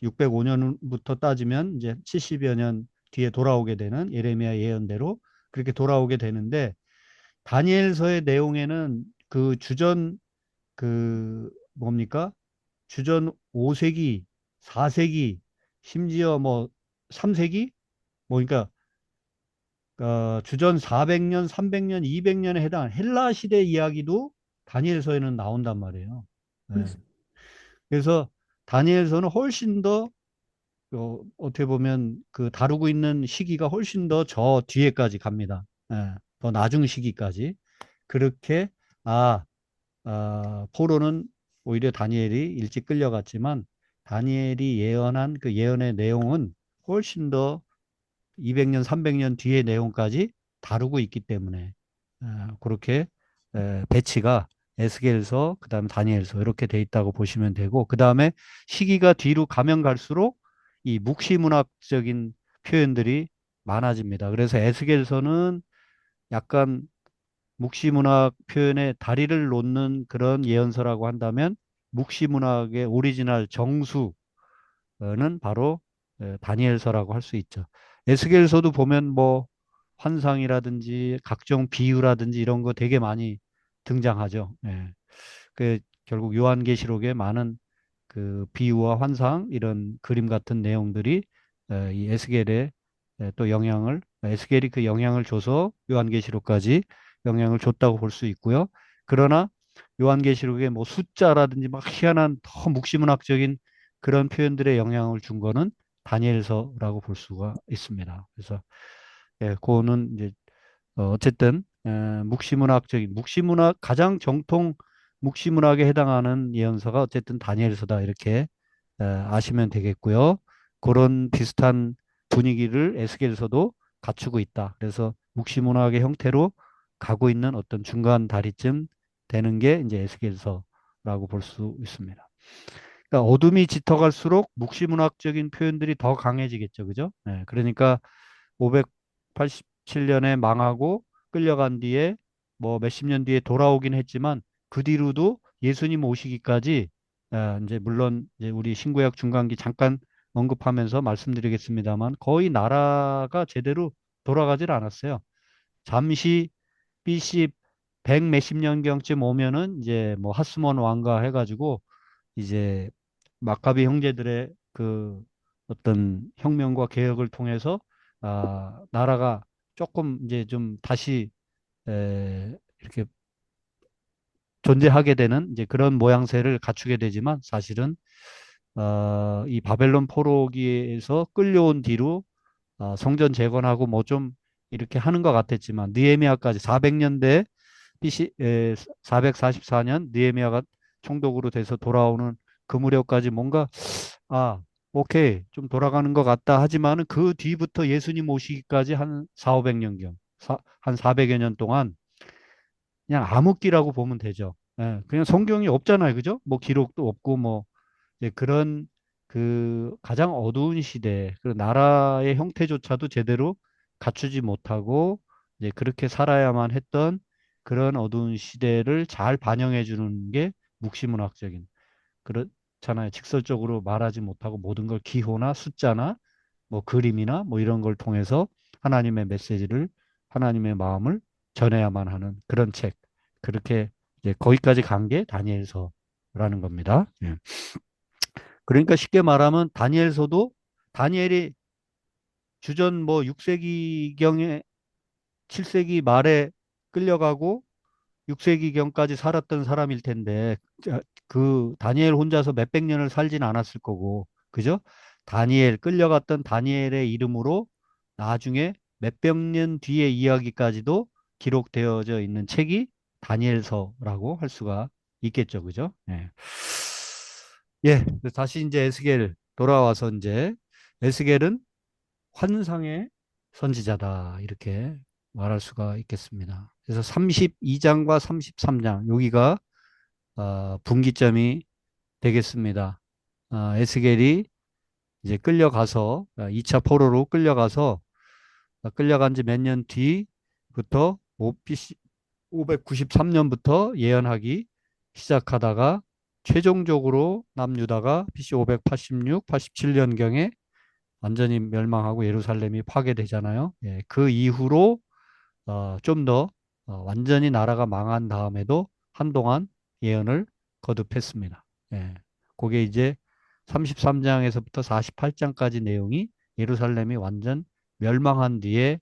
605년부터 따지면 이제 70여 년 뒤에 돌아오게 되는 예레미야 예언대로 그렇게 돌아오게 되는데 다니엘서의 내용에는 그 주전 그 뭡니까? 주전 5세기, 4세기, 심지어 뭐 3세기? 뭐 그러니까 주전 400년, 300년, 200년에 해당하는 헬라 시대 이야기도 다니엘서에는 나온단 말이에요. 네. 그래서 다니엘서는 훨씬 더 어떻게 보면 그 다루고 있는 시기가 훨씬 더 저 뒤에까지 갑니다. 예, 더 나중 시기까지. 그렇게 포로는 오히려 다니엘이 일찍 끌려갔지만 다니엘이 예언한 그 예언의 내용은 훨씬 더 200년, 300년 뒤의 내용까지 다루고 있기 때문에 그렇게 배치가 에스겔서, 그다음에 다니엘서 이렇게 돼 있다고 보시면 되고 그다음에 시기가 뒤로 가면 갈수록 이 묵시문학적인 표현들이 많아집니다. 그래서 에스겔서는 약간 묵시문학 표현에 다리를 놓는 그런 예언서라고 한다면 묵시문학의 오리지널 정수 는 바로 다니엘서라고 할 수 있죠. 에스겔서도 보면 뭐 환상이라든지 각종 비유라든지 이런 거 되게 많이 등장하죠. 예. 그 결국 요한계시록에 많은 그 비유와 환상 이런 그림 같은 내용들이 이 에스겔에 또 에스겔이 그 영향을 줘서 요한계시록까지 영향을 줬다고 볼 수 있고요. 그러나 요한계시록에 뭐 숫자라든지 막 희한한 더 묵시문학적인 그런 표현들의 영향을 준 거는 다니엘서라고 볼 수가 있습니다. 그래서 그거는 이제 어쨌든 묵시문학 가장 정통 묵시문학에 해당하는 예언서가 어쨌든 다니엘서다 이렇게 아시면 되겠고요. 그런 비슷한 분위기를 에스겔서도 갖추고 있다. 그래서 묵시문학의 형태로 가고 있는 어떤 중간 다리쯤 되는 게 이제 에스겔서라고 볼 수 있습니다. 그러니까 어둠이 짙어갈수록 묵시문학적인 표현들이 더 강해지겠죠. 그죠? 네, 그러니까 587년에 망하고 끌려간 뒤에 뭐 몇십 년 뒤에 돌아오긴 했지만 그 뒤로도 예수님 오시기까지 이제 물론 이제 우리 신구약 중간기 잠깐 언급하면서 말씀드리겠습니다만 거의 나라가 제대로 돌아가질 않았어요. 잠시 BC 100 몇십 년경쯤 오면은 이제 뭐 하스몬 왕가 해가지고 이제 마카비 형제들의 그 어떤 혁명과 개혁을 통해서 나라가 조금 이제 좀 다시 이렇게 존재하게 되는 이제 그런 모양새를 갖추게 되지만 사실은 이 바벨론 포로기에서 끌려온 뒤로 성전 재건하고 뭐 좀 이렇게 하는 것 같았지만 느헤미야까지 400년대 BC 444년 느헤미야가 총독으로 돼서 돌아오는 그 무렵까지 뭔가 오케이 좀 돌아가는 것 같다 하지만은 그 뒤부터 예수님 오시기까지 한 4, 500년경 한 400여 년 동안 그냥 암흑기라고 보면 되죠. 예, 그냥 성경이 없잖아요. 그죠? 뭐 기록도 없고 뭐 이제 그런 그 가장 어두운 시대, 그 나라의 형태조차도 제대로 갖추지 못하고 이제 그렇게 살아야만 했던 그런 어두운 시대를 잘 반영해 주는 게 묵시문학적인 그렇잖아요. 직설적으로 말하지 못하고 모든 걸 기호나 숫자나 뭐 그림이나 뭐 이런 걸 통해서 하나님의 메시지를 하나님의 마음을 전해야만 하는 그런 책. 그렇게 이제 거기까지 간 게 다니엘서라는 겁니다. 예. 그러니까 쉽게 말하면 다니엘서도 다니엘이 주전 뭐 6세기경에 7세기 말에 끌려가고 6세기경까지 살았던 사람일 텐데 그 다니엘 혼자서 몇백 년을 살진 않았을 거고 그죠? 다니엘 끌려갔던 다니엘의 이름으로 나중에 몇백 년 뒤의 이야기까지도 기록되어져 있는 책이 다니엘서라고 할 수가 있겠죠. 그죠? 예. 예, 다시 이제 에스겔 돌아와서 이제 에스겔은 환상의 선지자다 이렇게 말할 수가 있겠습니다. 그래서 32장과 33장 여기가 분기점이 되겠습니다. 에스겔이 이제 끌려가서 2차 포로로 끌려가서 끌려간 지 몇 년 뒤부터 BC 593년부터 예언하기 시작하다가 최종적으로 남유다가 BC 586, 87년경에 완전히 멸망하고 예루살렘이 파괴되잖아요. 예, 그 이후로 좀 더 완전히 나라가 망한 다음에도 한동안 예언을 거듭했습니다. 예, 그게 이제 33장에서부터 48장까지 내용이 예루살렘이 완전 멸망한 뒤에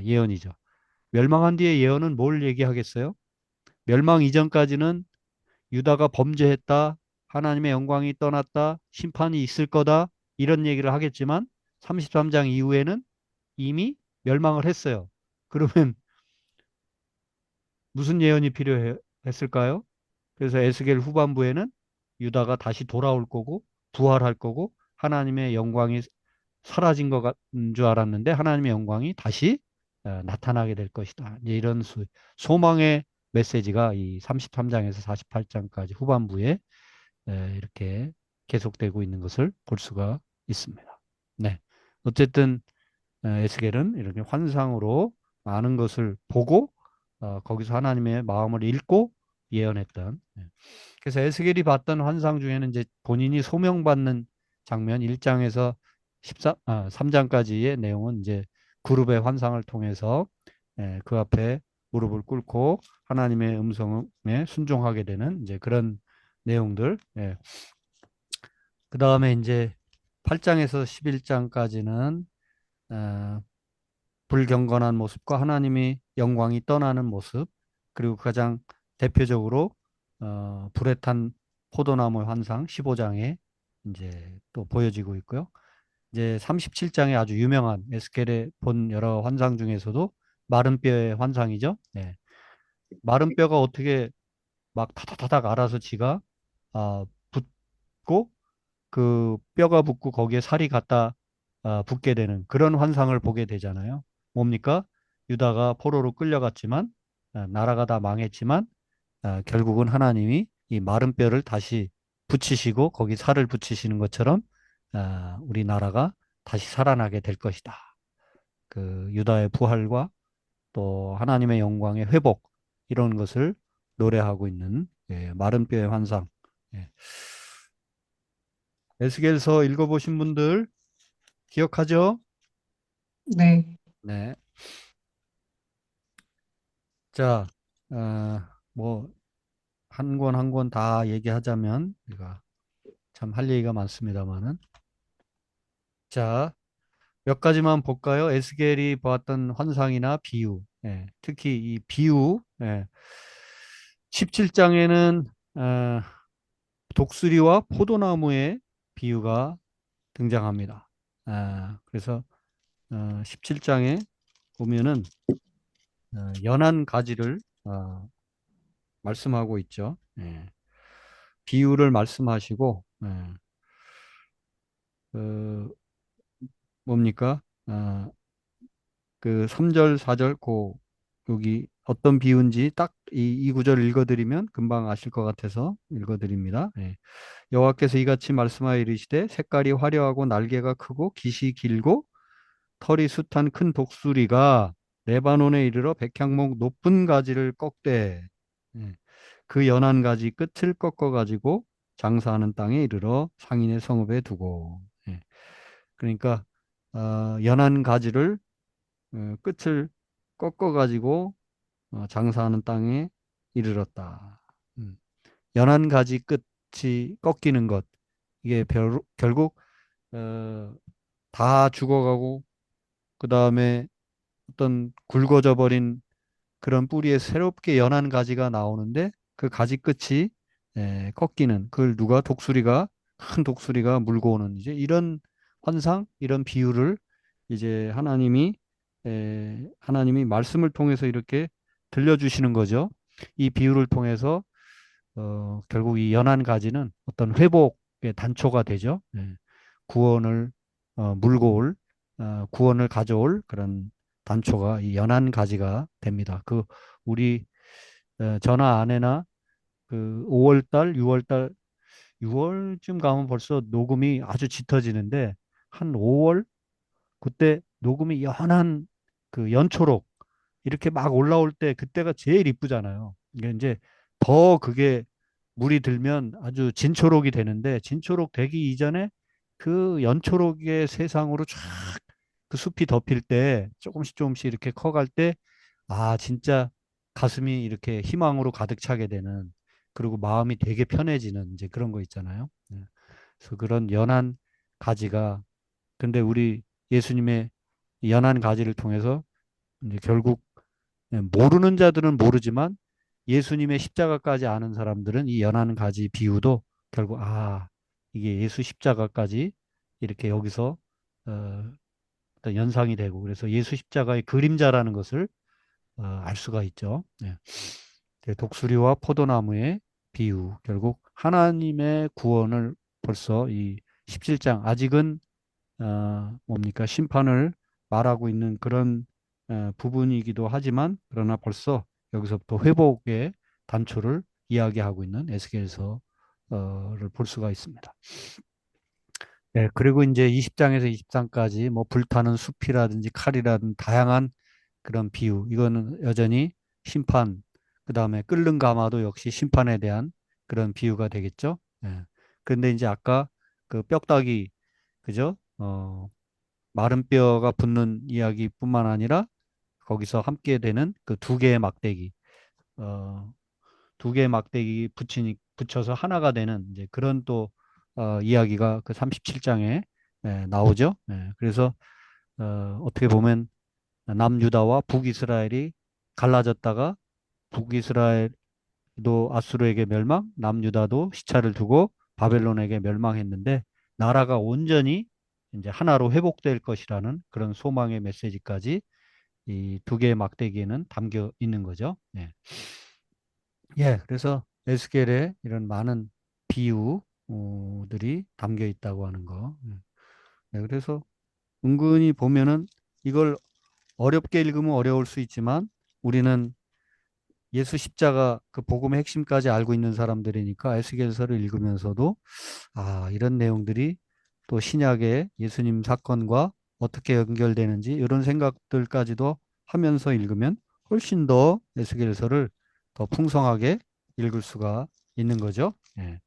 예언이죠. 멸망한 뒤에 예언은 뭘 얘기하겠어요? 멸망 이전까지는 유다가 범죄했다, 하나님의 영광이 떠났다, 심판이 있을 거다, 이런 얘기를 하겠지만 33장 이후에는 이미 멸망을 했어요. 그러면 무슨 예언이 필요했을까요? 그래서 에스겔 후반부에는 유다가 다시 돌아올 거고 부활할 거고 하나님의 영광이 사라진 것 같은 줄 알았는데 하나님의 영광이 다시 나타나게 될 것이다. 이제 이런 소망의 메시지가 이 33장에서 48장까지 후반부에 이렇게 계속되고 있는 것을 볼 수가 있습니다. 네. 어쨌든 에스겔은 이렇게 환상으로 많은 것을 보고 거기서 하나님의 마음을 읽고 예언했던. 그래서 에스겔이 봤던 환상 중에는 이제 본인이 소명받는 장면 1장에서 3장까지의 내용은 이제 그룹의 환상을 통해서 그 앞에 무릎을 꿇고 하나님의 음성에 순종하게 되는 이제 그런 내용들. 그 다음에 이제 8장에서 11장까지는 불경건한 모습과 하나님의 영광이 떠나는 모습, 그리고 가장 대표적으로 불에 탄 포도나무 환상 15장에 이제 또 보여지고 있고요. 이제 37장에 아주 유명한 에스겔의 본 여러 환상 중에서도 마른 뼈의 환상이죠. 네. 마른 뼈가 어떻게 막 타닥타닥 알아서 지가 붙고 그 뼈가 붙고 거기에 살이 갖다 붙게 되는 그런 환상을 보게 되잖아요. 뭡니까? 유다가 포로로 끌려갔지만 나라가 다 망했지만 결국은 하나님이 이 마른 뼈를 다시 붙이시고 거기 살을 붙이시는 것처럼 우리 나라가 다시 살아나게 될 것이다. 그 유다의 부활과 또 하나님의 영광의 회복 이런 것을 노래하고 있는 마른 뼈의 환상. 예. 에스겔서 읽어보신 분들 기억하죠? 네. 네. 자, 뭐, 한 권 한 권 다 얘기하자면, 우리가 참 할 얘기가 많습니다만은. 자, 몇 가지만 볼까요? 에스겔이 보았던 환상이나 비유. 예, 특히 이 비유, 17장에는, 독수리와 포도나무의 비유가 등장합니다. 그래서, 17장에 보면은, 연한 가지를, 말씀하고 있죠. 예. 비유를 말씀하시고, 그 뭡니까? 그 3절, 4절, 그 여기 어떤 비유인지 딱 이 구절을 읽어드리면 금방 아실 것 같아서 읽어드립니다. 예. 여호와께서 이같이 말씀하여 이르시되 색깔이 화려하고 날개가 크고 깃이 길고 털이 숱한 큰 독수리가 레바논에 이르러 백향목 높은 가지를 꺾되 예. 그 연한 가지 끝을 꺾어 가지고 장사하는 땅에 이르러 상인의 성읍에 두고 예. 그러니까 연한 가지를 끝을 꺾어 가지고 장사하는 땅에 이르렀다. 음. 연한 가지 끝이 꺾이는 것 이게 결국 어, 다 죽어가고 그 다음에 어떤 굵어져 버린 그런 뿌리에 새롭게 연한 가지가 나오는데 그 가지 끝이 꺾이는 그걸 누가 독수리가 큰 독수리가 물고 오는 이제 이런 환상 이런 비유를 이제 하나님이 말씀을 통해서 이렇게 들려주시는 거죠. 이 비유를 통해서 결국 이 연한 가지는 어떤 회복의 단초가 되죠. 구원을 물고 올 구원을 가져올 그런 단초가 이 연한 가지가 됩니다. 그 우리 저나 아내나 그 5월 달, 6월 달, 6월쯤 가면 벌써 녹음이 아주 짙어지는데 한 5월 그때 녹음이 연한 그 연초록 이렇게 막 올라올 때 그때가 제일 이쁘잖아요. 이게 이제 더 그게 물이 들면 아주 진초록이 되는데 진초록 되기 이전에 그 연초록의 세상으로 쫙 그 숲이 덮일 때 조금씩 조금씩 이렇게 커갈 때 아, 진짜 가슴이 이렇게 희망으로 가득 차게 되는 그리고 마음이 되게 편해지는 이제 그런 거 있잖아요. 그래서 그런 연한 가지가 근데 우리 예수님의 연한 가지를 통해서 이제 결국 모르는 자들은 모르지만 예수님의 십자가까지 아는 사람들은 이 연한 가지 비유도 결국 아 이게 예수 십자가까지 이렇게 여기서 어떤 연상이 되고 그래서 예수 십자가의 그림자라는 것을 알 수가 있죠. 네. 독수리와 포도나무의 비유 결국 하나님의 구원을 벌써 이 17장 아직은 뭡니까 심판을 말하고 있는 그런 부분이기도 하지만 그러나 벌써 여기서부터 회복의 단초를 이야기하고 있는 에스겔서를 볼 수가 있습니다. 네, 그리고 이제 20장에서 23장까지 뭐 불타는 숲이라든지 칼이라든지 다양한 그런 비유 이거는 여전히 심판 그다음에 끓는 가마도 역시 심판에 대한 그런 비유가 되겠죠. 예. 그런데 이제 아까 그 뼈다귀 그죠? 마른 뼈가 붙는 이야기뿐만 아니라 거기서 함께 되는 그 두 개의 막대기, 어, 두 개의 막대기 붙여서 하나가 되는 이제 그런 또 이야기가 그 37장에 나오죠. 그래서 어떻게 보면 남유다와 북이스라엘이 갈라졌다가 북이스라엘도 아수르에게 멸망, 남유다도 시차를 두고 바벨론에게 멸망했는데 나라가 온전히 이제 하나로 회복될 것이라는 그런 소망의 메시지까지 이 두 개의 막대기에는 담겨 있는 거죠. 예. 예, 그래서 에스겔에 이런 많은 비유들이 담겨 있다고 하는 거. 예, 그래서 은근히 보면은 이걸 어렵게 읽으면 어려울 수 있지만 우리는 예수 십자가 그 복음의 핵심까지 알고 있는 사람들이니까 에스겔서를 읽으면서도 아, 이런 내용들이 또 신약의 예수님 사건과 어떻게 연결되는지 이런 생각들까지도 하면서 읽으면 훨씬 더 에스겔서를 더 풍성하게 읽을 수가 있는 거죠. 예.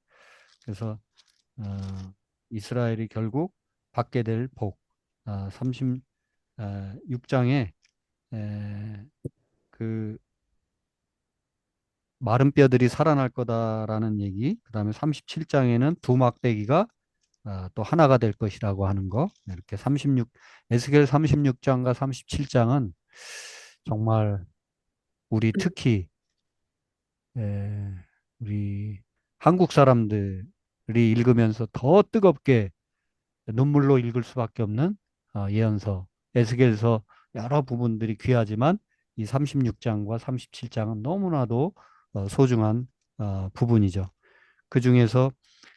그래서 어, 이스라엘이 결국 받게 될 복, 36장에 그 마른 뼈들이 살아날 거다라는 얘기, 그 다음에 37장에는 두 막대기가 또 하나가 될 것이라고 하는 거, 이렇게 에스겔 36장과 37장은 정말 우리 특히 우리 한국 사람들이 읽으면서 더 뜨겁게 눈물로 읽을 수밖에 없는 예언서, 에스겔서 여러 부분들이 귀하지만 이 36장과 37장은 너무나도 소중한 부분이죠. 그 중에서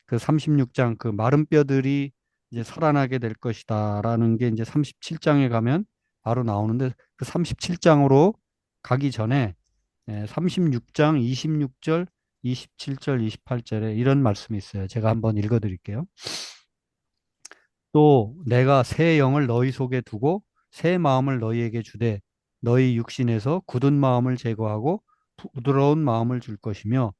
그 36장 그 마른 뼈들이 이제 살아나게 될 것이다라는 게 이제 37장에 가면 바로 나오는데 그 37장으로 가기 전에 36장 26절, 27절, 28절에 이런 말씀이 있어요. 제가 한번 읽어 드릴게요. 또 내가 새 영을 너희 속에 두고 새 마음을 너희에게 주되 너희 육신에서 굳은 마음을 제거하고 부드러운 마음을 줄 것이며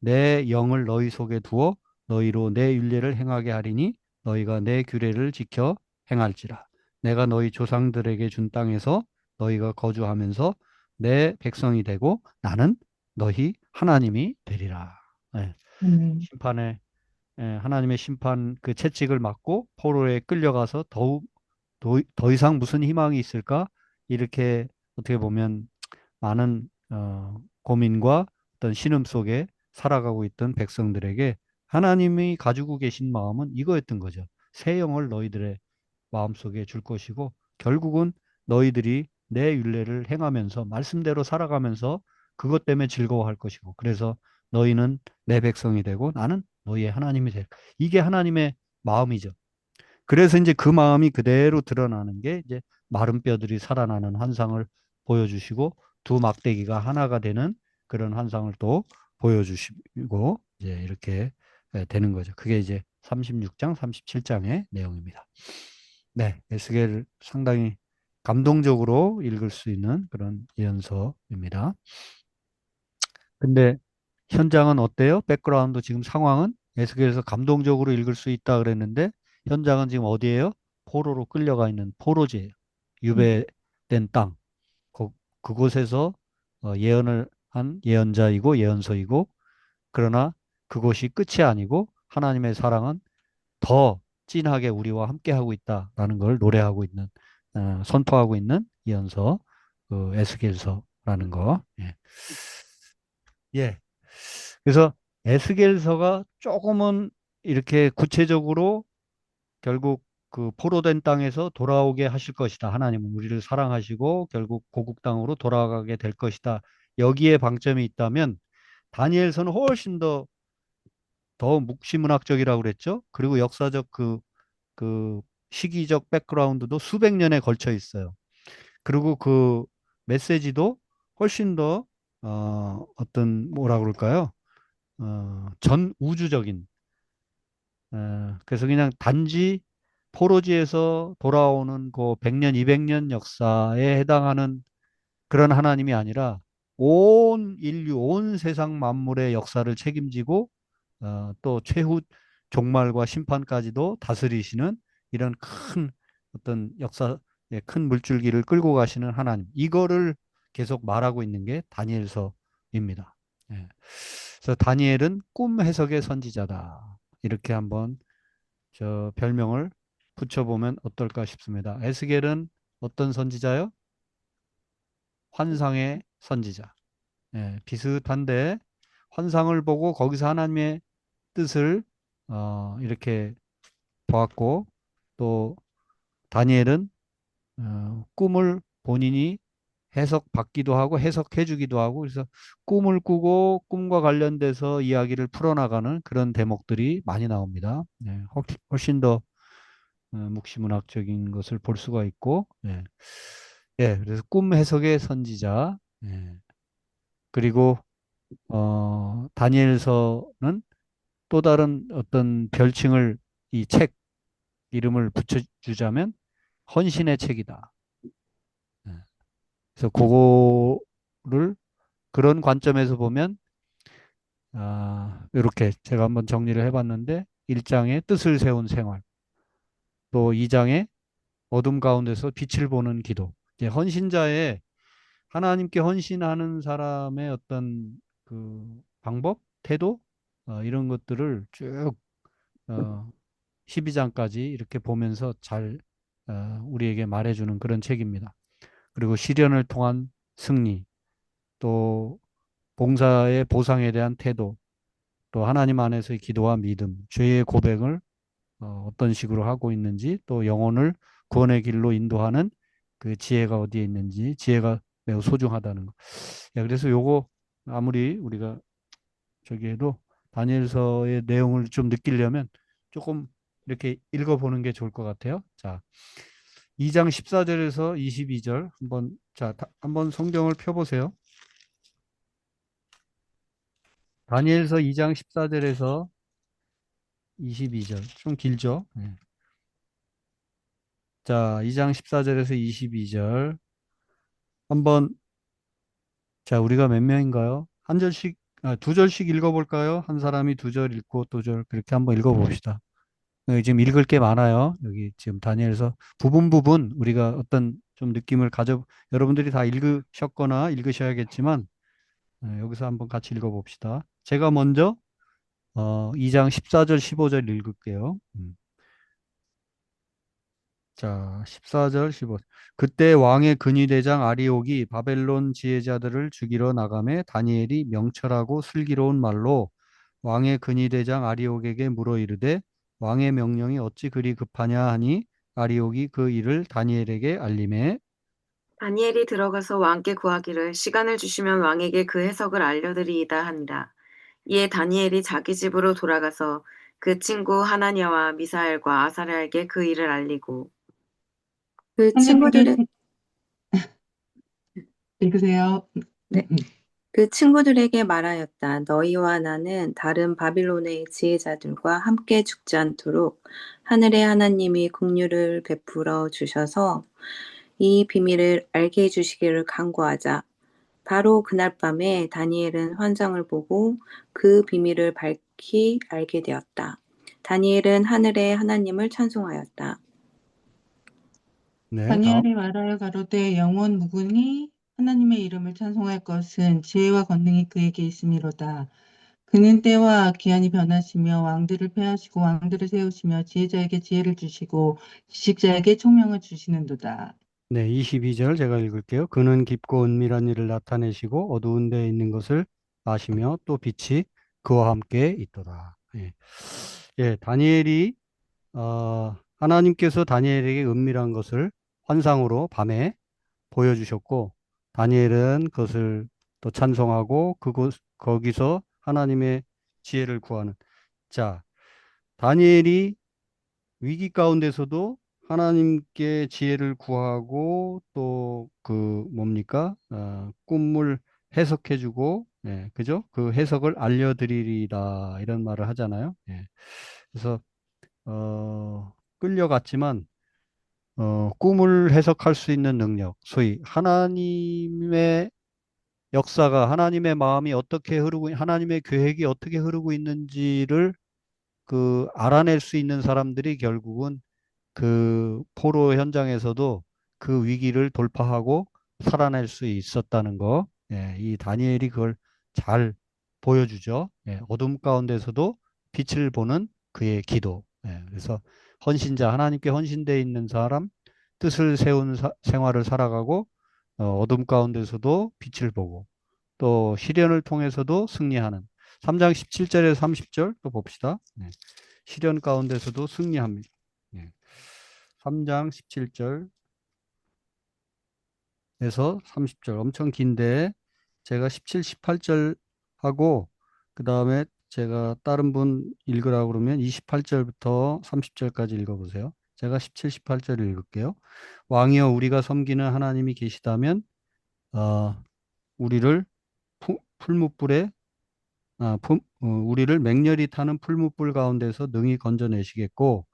내 영을 너희 속에 두어 너희로 내 율례를 행하게 하리니 너희가 내 규례를 지켜 행할지라. 내가 너희 조상들에게 준 땅에서 너희가 거주하면서 내 백성이 되고 나는 너희 하나님이 되리라. 예, 아멘. 심판에 하나님의 심판 그 채찍을 맞고 포로에 끌려가서 더 이상 무슨 희망이 있을까? 이렇게 어떻게 보면 많은 고민과 어떤 신음 속에 살아가고 있던 백성들에게 하나님이 가지고 계신 마음은 이거였던 거죠. 새 영을 너희들의 마음속에 줄 것이고 결국은 너희들이 내 율례를 행하면서 말씀대로 살아가면서 그것 때문에 즐거워할 것이고 그래서 너희는 내 백성이 되고 나는 너희의 하나님이 될. 이게 하나님의 마음이죠. 그래서 이제 그 마음이 그대로 드러나는 게 이제 마른 뼈들이 살아나는 환상을 보여주시고 두 막대기가 하나가 되는 그런 환상을 또 보여주시고 이제 이렇게 되는 거죠. 그게 이제 36장, 37장의 내용입니다. 네, 에스겔 상당히 감동적으로 읽을 수 있는 그런 예언서입니다. 근데 현장은 어때요? 백그라운드 지금 상황은 에스겔에서 감동적으로 읽을 수 있다 그랬는데 현장은 지금 어디예요? 포로로 끌려가 있는 포로지예요. 유배된 땅. 그, 그곳에서 예언을 한 예언자이고 예언서이고 그러나 그것이 끝이 아니고 하나님의 사랑은 더 진하게 우리와 함께하고 있다라는 걸 노래하고 있는 선포하고 있는 예언서 그 에스겔서라는 거. 예. 예. 그래서 에스겔서가 조금은 이렇게 구체적으로 결국 그 포로된 땅에서 돌아오게 하실 것이다. 하나님은 우리를 사랑하시고 결국 고국 땅으로 돌아가게 될 것이다. 여기에 방점이 있다면 다니엘서는 훨씬 더 묵시문학적이라고 그랬죠. 그리고 역사적 그 시기적 백그라운드도 수백 년에 걸쳐 있어요. 그리고 그 메시지도 훨씬 더 어떤 뭐라 그럴까요? 전 우주적인 그래서 그냥 단지 포로지에서 돌아오는 그 100년, 200년 역사에 해당하는 그런 하나님이 아니라 온 인류, 온 세상 만물의 역사를 책임지고 또 최후 종말과 심판까지도 다스리시는 이런 큰 어떤 역사의 큰 물줄기를 끌고 가시는 하나님. 이거를 계속 말하고 있는 게 다니엘서입니다. 예. 그래서 다니엘은 꿈 해석의 선지자다. 이렇게 한번 저 별명을 붙여보면 어떨까 싶습니다. 에스겔은 어떤 선지자요? 환상의 선지자. 예, 비슷한데 환상을 보고 거기서 하나님의 뜻을 이렇게 보았고 또 다니엘은 꿈을 본인이 해석받기도 하고 해석해 주기도 하고 그래서 꿈을 꾸고 꿈과 관련돼서 이야기를 풀어나가는 그런 대목들이 많이 나옵니다. 네, 훨씬 더 묵시문학적인 것을 볼 수가 있고 예. 예, 그래서 꿈 해석의 선지자 예. 그리고 다니엘서는 또 다른 어떤 별칭을 이 책 이름을 붙여주자면 헌신의 책이다. 예. 그래서 그거를 그런 관점에서 보면 이렇게 제가 한번 정리를 해봤는데 1장에 뜻을 세운 생활 또 2장에 어둠 가운데서 빛을 보는 기도 이제 헌신자의 하나님께 헌신하는 사람의 어떤 그 방법, 태도 이런 것들을 쭉 12장까지 이렇게 보면서 잘 우리에게 말해주는 그런 책입니다. 그리고 시련을 통한 승리, 또 봉사의 보상에 대한 태도, 또 하나님 안에서의 기도와 믿음, 죄의 고백을 어떤 식으로 하고 있는지, 또 영혼을 구원의 길로 인도하는 그 지혜가 어디에 있는지, 지혜가 매우 소중하다는 거. 야, 그래서 요거 아무리 우리가 저기 해도 다니엘서의 내용을 좀 느끼려면 조금 이렇게 읽어보는 게 좋을 것 같아요. 자, 2장 14절에서 22절 한번 자, 한번 성경을 펴보세요. 다니엘서 2장 14절에서 22절. 좀 길죠? 네. 자, 2장 14절에서 22절. 한번, 자, 우리가 몇 명인가요? 한 절씩, 두 절씩 읽어볼까요? 한 사람이 두 절 읽고 두 절, 그렇게 한번 읽어봅시다. 지금 읽을 게 많아요. 여기 지금 다니엘서 부분 우리가 어떤 좀 느낌을 여러분들이 다 읽으셨거나 읽으셔야겠지만, 여기서 한번 같이 읽어봅시다. 제가 먼저 2장 14절, 15절 읽을게요. 자, 14절, 15절. 그때 왕의 근위대장 아리옥이 바벨론 지혜자들을 죽이러 나가매 다니엘이 명철하고 슬기로운 말로 왕의 근위대장 아리옥에게 물어 이르되 왕의 명령이 어찌 그리 급하냐 하니 아리옥이 그 일을 다니엘에게 알림해. 다니엘이 들어가서 왕께 구하기를 시간을 주시면 왕에게 그 해석을 알려드리이다 하니라. 이에 다니엘이 자기 집으로 돌아가서 그 친구 하나냐와 미사엘과 아사랴에게 그 일을 알리고 그 친구들의 하나님께 읽으세요. 네, 그 친구들에게 말하였다. 너희와 나는 다른 바빌론의 지혜자들과 함께 죽지 않도록 하늘의 하나님이 긍휼을 베풀어 주셔서 이 비밀을 알게 해주시기를 간구하자. 바로 그날 밤에 다니엘은 환상을 보고 그 비밀을 밝히 알게 되었다. 다니엘은 하늘의 하나님을 찬송하였다. 네, 다음. 다니엘이 말하여 가로되 영원 무궁히 하나님의 이름을 찬송할 것은 지혜와 권능이 그에게 있음이로다. 그는 때와 기한이 변하시며 왕들을 폐하시고 왕들을 세우시며 지혜자에게 지혜를 주시고 지식자에게 총명을 주시는도다. 네, 22절 제가 읽을게요. 그는 깊고 은밀한 일을 나타내시고 어두운 데에 있는 것을 아시며 또 빛이 그와 함께 있도다. 예, 다니엘이 하나님께서 다니엘에게 은밀한 것을 환상으로 밤에 보여주셨고, 다니엘은 그것을 또 찬송하고 거기서 하나님의 지혜를 구하는. 자, 다니엘이 위기 가운데서도 하나님께 지혜를 구하고 또 그 뭡니까? 꿈을 해석해주고, 그죠? 그 해석을 알려드리리다 이런 말을 하잖아요. 그래서 끌려갔지만 꿈을 해석할 수 있는 능력, 소위 하나님의 역사가 하나님의 마음이 어떻게 흐르고 하나님의 계획이 어떻게 흐르고 있는지를 그 알아낼 수 있는 사람들이 결국은 그 포로 현장에서도 그 위기를 돌파하고 살아낼 수 있었다는 거. 이 다니엘이 그걸 잘 보여주죠. 어둠 가운데서도 빛을 보는 그의 기도. 그래서 하나님께 헌신되어 있는 사람, 뜻을 세운 생활을 살아가고 어둠 가운데서도 빛을 보고 또 시련을 통해서도 승리하는 3장 17절에서 30절 또 봅시다. 시련 가운데서도 승리합니다. 3장 17절에서 30절 엄청 긴데 제가 17, 18절 하고 그 다음에 제가 다른 분 읽으라고 그러면 28절부터 30절까지 읽어보세요. 제가 17, 18절 읽을게요. 왕이여 우리가 섬기는 하나님이 계시다면 우리를 풀무불에 우리를 맹렬히 타는 풀무불 가운데서 능히 건져내시겠고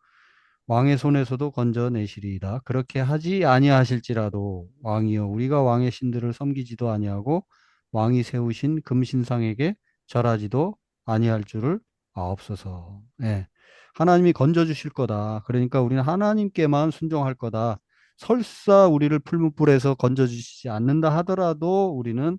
왕의 손에서도 건져내시리이다. 그렇게 하지 아니하실지라도 왕이여 우리가 왕의 신들을 섬기지도 아니하고 왕이 세우신 금신상에게 절하지도 아니할 줄을 아옵소서. 하나님이 건져주실 거다. 그러니까 우리는 하나님께만 순종할 거다. 설사 우리를 풀무불에서 건져주시지 않는다 하더라도 우리는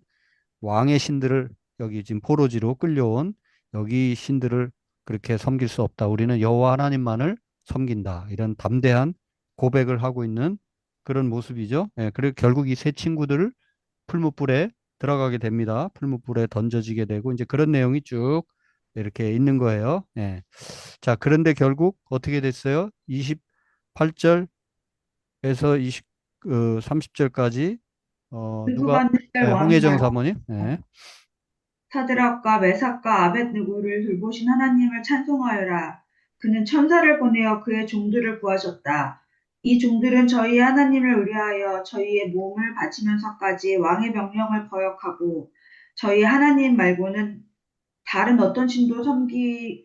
왕의 신들을 여기 지금 포로지로 끌려온 여기 신들을 그렇게 섬길 수 없다. 우리는 여호와 하나님만을 섬긴다. 이런 담대한 고백을 하고 있는 그런 모습이죠. 그리고 결국 이 세 친구들을 풀무불에 들어가게 됩니다. 풀무불에 던져지게 되고 이제 그런 내용이 쭉 이렇게 있는 거예요. 자, 그런데 결국 어떻게 됐어요? 28절에서 30절까지 누가 느부갓네살 홍혜정 왕이여 사모님. 사드락과 메삭과 아벳느고를 돌보신 하나님을 찬송하여라. 그는 천사를 보내어 그의 종들을 구하셨다. 이 종들은 저희 하나님을 의뢰하여 저희의 몸을 바치면서까지 왕의 명령을 거역하고 저희 하나님 말고는 다른 어떤 신도 섬기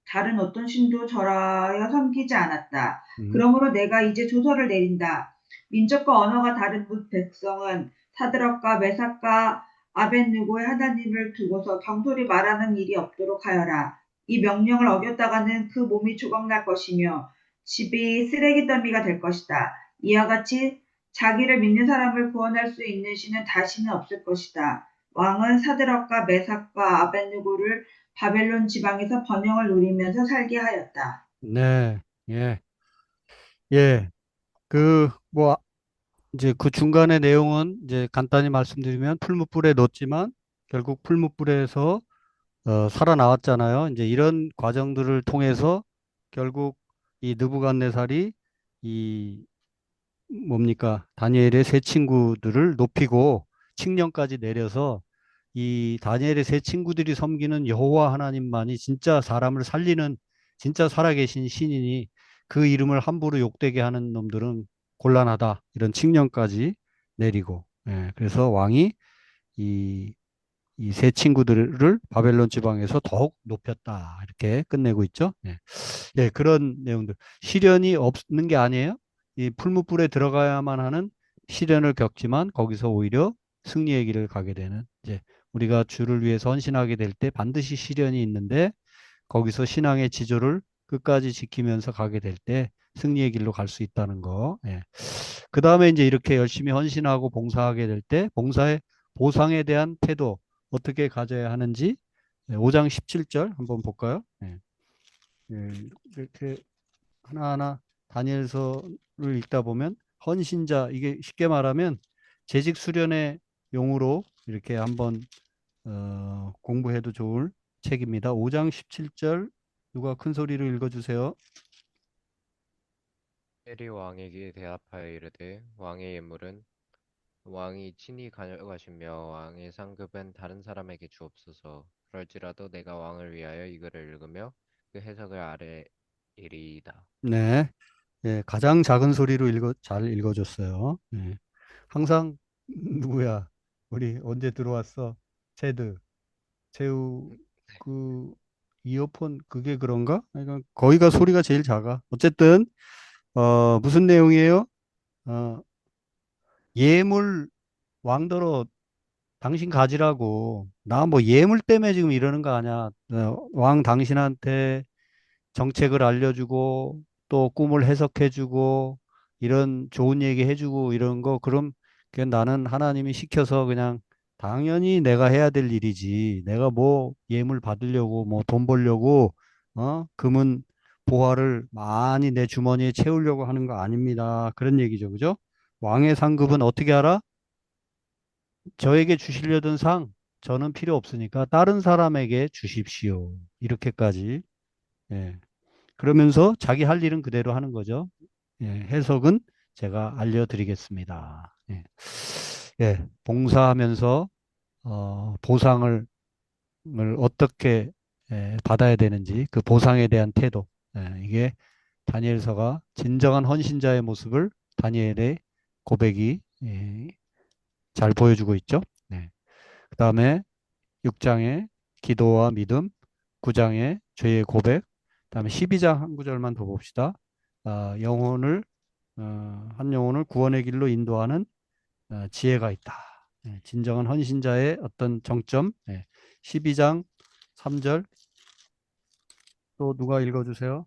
다른 어떤 신도 절하여 섬기지 않았다. 음, 그러므로 내가 이제 조서를 내린다. 민족과 언어가 다른 뭇 백성은 사드락과 메삭과 아벳느고의 하나님을 두고서 경솔히 말하는 일이 없도록 하여라. 이 명령을 어겼다가는 그 몸이 조각날 것이며 집이 쓰레기 더미가 될 것이다. 이와 같이 자기를 믿는 사람을 구원할 수 있는 신은 다시는 없을 것이다. 왕은 사드락과 메삭과 아벳느고를 바벨론 지방에서 번영을 누리면서 살게 하였다. 네, 예, 예. 뭐, 이제 그 중간의 내용은 이제 간단히 말씀드리면 풀무불에 넣었지만 결국 풀무불에서 살아나왔잖아요. 이제 이런 과정들을 통해서 결국 이 느부갓네살이 이 뭡니까? 다니엘의 세 친구들을 높이고 칙령까지 내려서 이 다니엘의 세 친구들이 섬기는 여호와 하나님만이 진짜 사람을 살리는 진짜 살아계신 신이니 그 이름을 함부로 욕되게 하는 놈들은 곤란하다. 이런 칙령까지 내리고. 예, 그래서 왕이 이 이 세 친구들을 바벨론 지방에서 더욱 높였다. 이렇게 끝내고 있죠. 예. 예, 그런 내용들. 시련이 없는 게 아니에요. 이 풀무불에 들어가야만 하는 시련을 겪지만 거기서 오히려 승리의 길을 가게 되는 이제 우리가 주를 위해서 헌신하게 될 때 반드시 시련이 있는데 거기서 신앙의 지조를 끝까지 지키면서 가게 될 때 승리의 길로 갈 수 있다는 거. 예. 그 다음에 이제 이렇게 열심히 헌신하고 봉사하게 될 때 봉사의 보상에 대한 태도 어떻게 가져야 하는지 5장 17절 한번 볼까요? 예. 예, 이렇게 하나하나 다니엘서를 읽다 보면 헌신자 이게 쉽게 말하면 재직 수련의 용어로 이렇게 한번 공부해도 좋을 책입니다. 5장 17절 누가 큰 소리로 읽어주세요. 헬이 왕에게 대답하여 이르되 왕의 예물은 왕이 친히 가져가시며 왕의 상급은 다른 사람에게 주옵소서. 그럴지라도 내가 왕을 위하여 이거를 읽으며 그 해석을 아뢰리이다. 네, 예, 가장 작은 소리로 잘 읽어줬어요. 예. 항상 누구야? 우리 언제 들어왔어? 체드, 채우 그 이어폰 그게 그런가? 그러니까 거기가 소리가 제일 작아. 어쨌든 무슨 내용이에요? 어, 예물 왕더러 당신 가지라고. 나 뭐 예물 때문에 지금 이러는 거 아니야. 왕 당신한테 정책을 알려주고 또 꿈을 해석해주고 이런 좋은 얘기 해주고 이런 거 그럼 그냥 나는 하나님이 시켜서 그냥 당연히 내가 해야 될 일이지. 내가 뭐 예물 받으려고 뭐 돈 벌려고 금은 보화를 많이 내 주머니에 채우려고 하는 거 아닙니다. 그런 얘기죠. 그죠? 왕의 상급은 어떻게 알아? 저에게 주시려던 상 저는 필요 없으니까 다른 사람에게 주십시오. 이렇게까지. 예. 그러면서 자기 할 일은 그대로 하는 거죠. 예, 해석은 제가 알려드리겠습니다. 예, 예, 봉사하면서 보상을 어떻게 받아야 되는지 그 보상에 대한 태도 이게 다니엘서가 진정한 헌신자의 모습을 다니엘의 고백이 잘 보여주고 있죠. 네. 그 다음에 6장의 기도와 믿음, 9장의 죄의 고백, 그다음에 12장 한 구절만 더 봅시다. 영혼을 한 영혼을 구원의 길로 인도하는 지혜가 있다. 진정한 헌신자의 어떤 정점. 12장 3절 또 누가 읽어주세요?